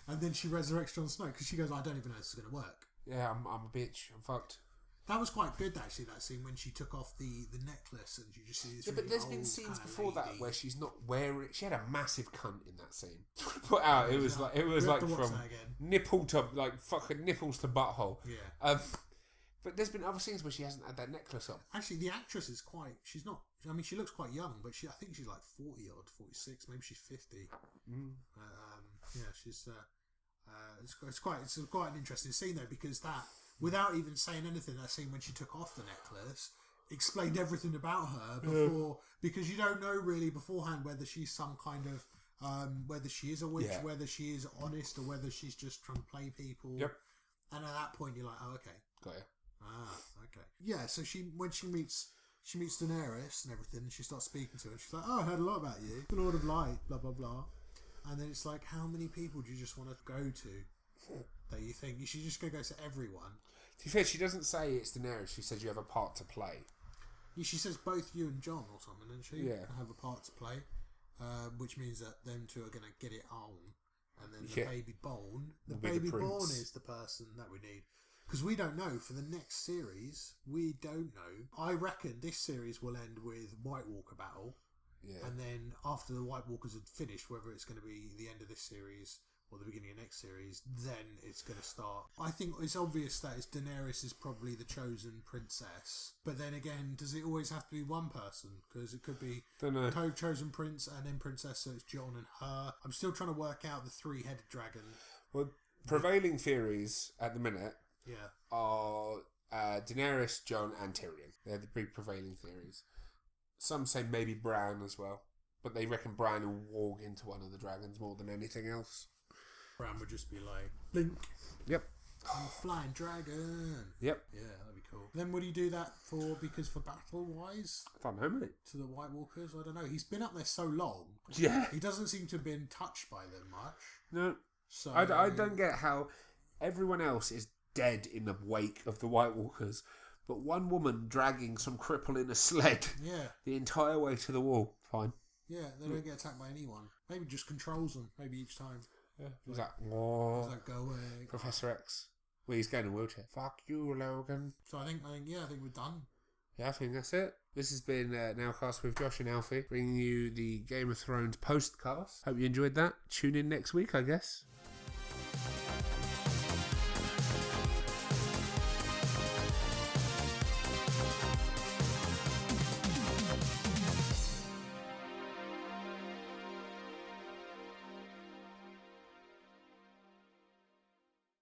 And then she resurrects Jon Snow, because she goes, I don't even know if this is going to work. Yeah, I'm a bitch. I'm fucked. That was quite good, actually, that scene when she took off the necklace and you just see this. Yeah, really but there's old been scenes kind of before that lady. where she's not wearing. She had a massive cunt in that scene. Put out. It was like from nipple to fucking nipples to butthole. Yeah. But there's been other scenes where she hasn't had that necklace on. Actually, the actress is quite. She's not. I mean, she looks quite young, but I think she's like 40 odd, 46, maybe she's 50. Yeah, she's. It's quite an interesting scene though, because that, without even saying anything, that scene when she took off the necklace explained everything about her before, because you don't know really beforehand whether she's some kind of whether she is a witch, whether she is honest, or whether she's just trying to play people. Yep. And at that point, you're like, oh, okay, got it. Ah, okay. Yeah. So when she meets Daenerys and everything, and she starts speaking to her, and she's like, oh, I heard a lot about you, the Lord of Light, blah blah blah. And then it's like, how many people do you just want to go to that you think you should just go to everyone? To be fair, she doesn't say it's Daenerys. She says you have a part to play. Yeah, she says both you and Jon or something, doesn't she? Yeah. Have a part to play, which means that them two are going to get it on, and then the baby born, the baby born is the person that we need. Because we don't know for the next series. We don't know. I reckon this series will end with White Walker battle. Yeah. And then after the White Walkers had finished, whether it's going to be the end of this series or the beginning of next series, then it's going to start. I think it's obvious that Daenerys is probably the chosen princess. But then again, does it always have to be one person? Because it could be chosen prince and then princess, so it's Jon and her. I'm still trying to work out the three-headed dragon. Well, prevailing theories at the minute are Daenerys, Jon and Tyrion. They're the big prevailing theories. Some say maybe Bran as well, but they reckon Bran will walk into one of the dragons more than anything else. Bran would just be like, blink. Yep. I'm a flying dragon. Yep. Yeah, that'd be cool. Then would he do that because for battle-wise? I don't know, mate. To the White Walkers? I don't know. He's been up there so long. Yeah. He doesn't seem to have been touched by them much. No. So I don't get how everyone else is dead in the wake of the White Walkers, but one woman dragging some cripple in a sled the entire way to the wall. Fine. Yeah, they don't get attacked by anyone. Maybe just controls them, maybe each time. Yeah. He's like, go away. Professor X. Well, he's going in a wheelchair. Fuck you, Logan. So I think we're done. Yeah, I think that's it. This has been NOWCast with Josh and Alfie, bringing you the Game of Thrones Postcast. Hope you enjoyed that. Tune in next week, I guess.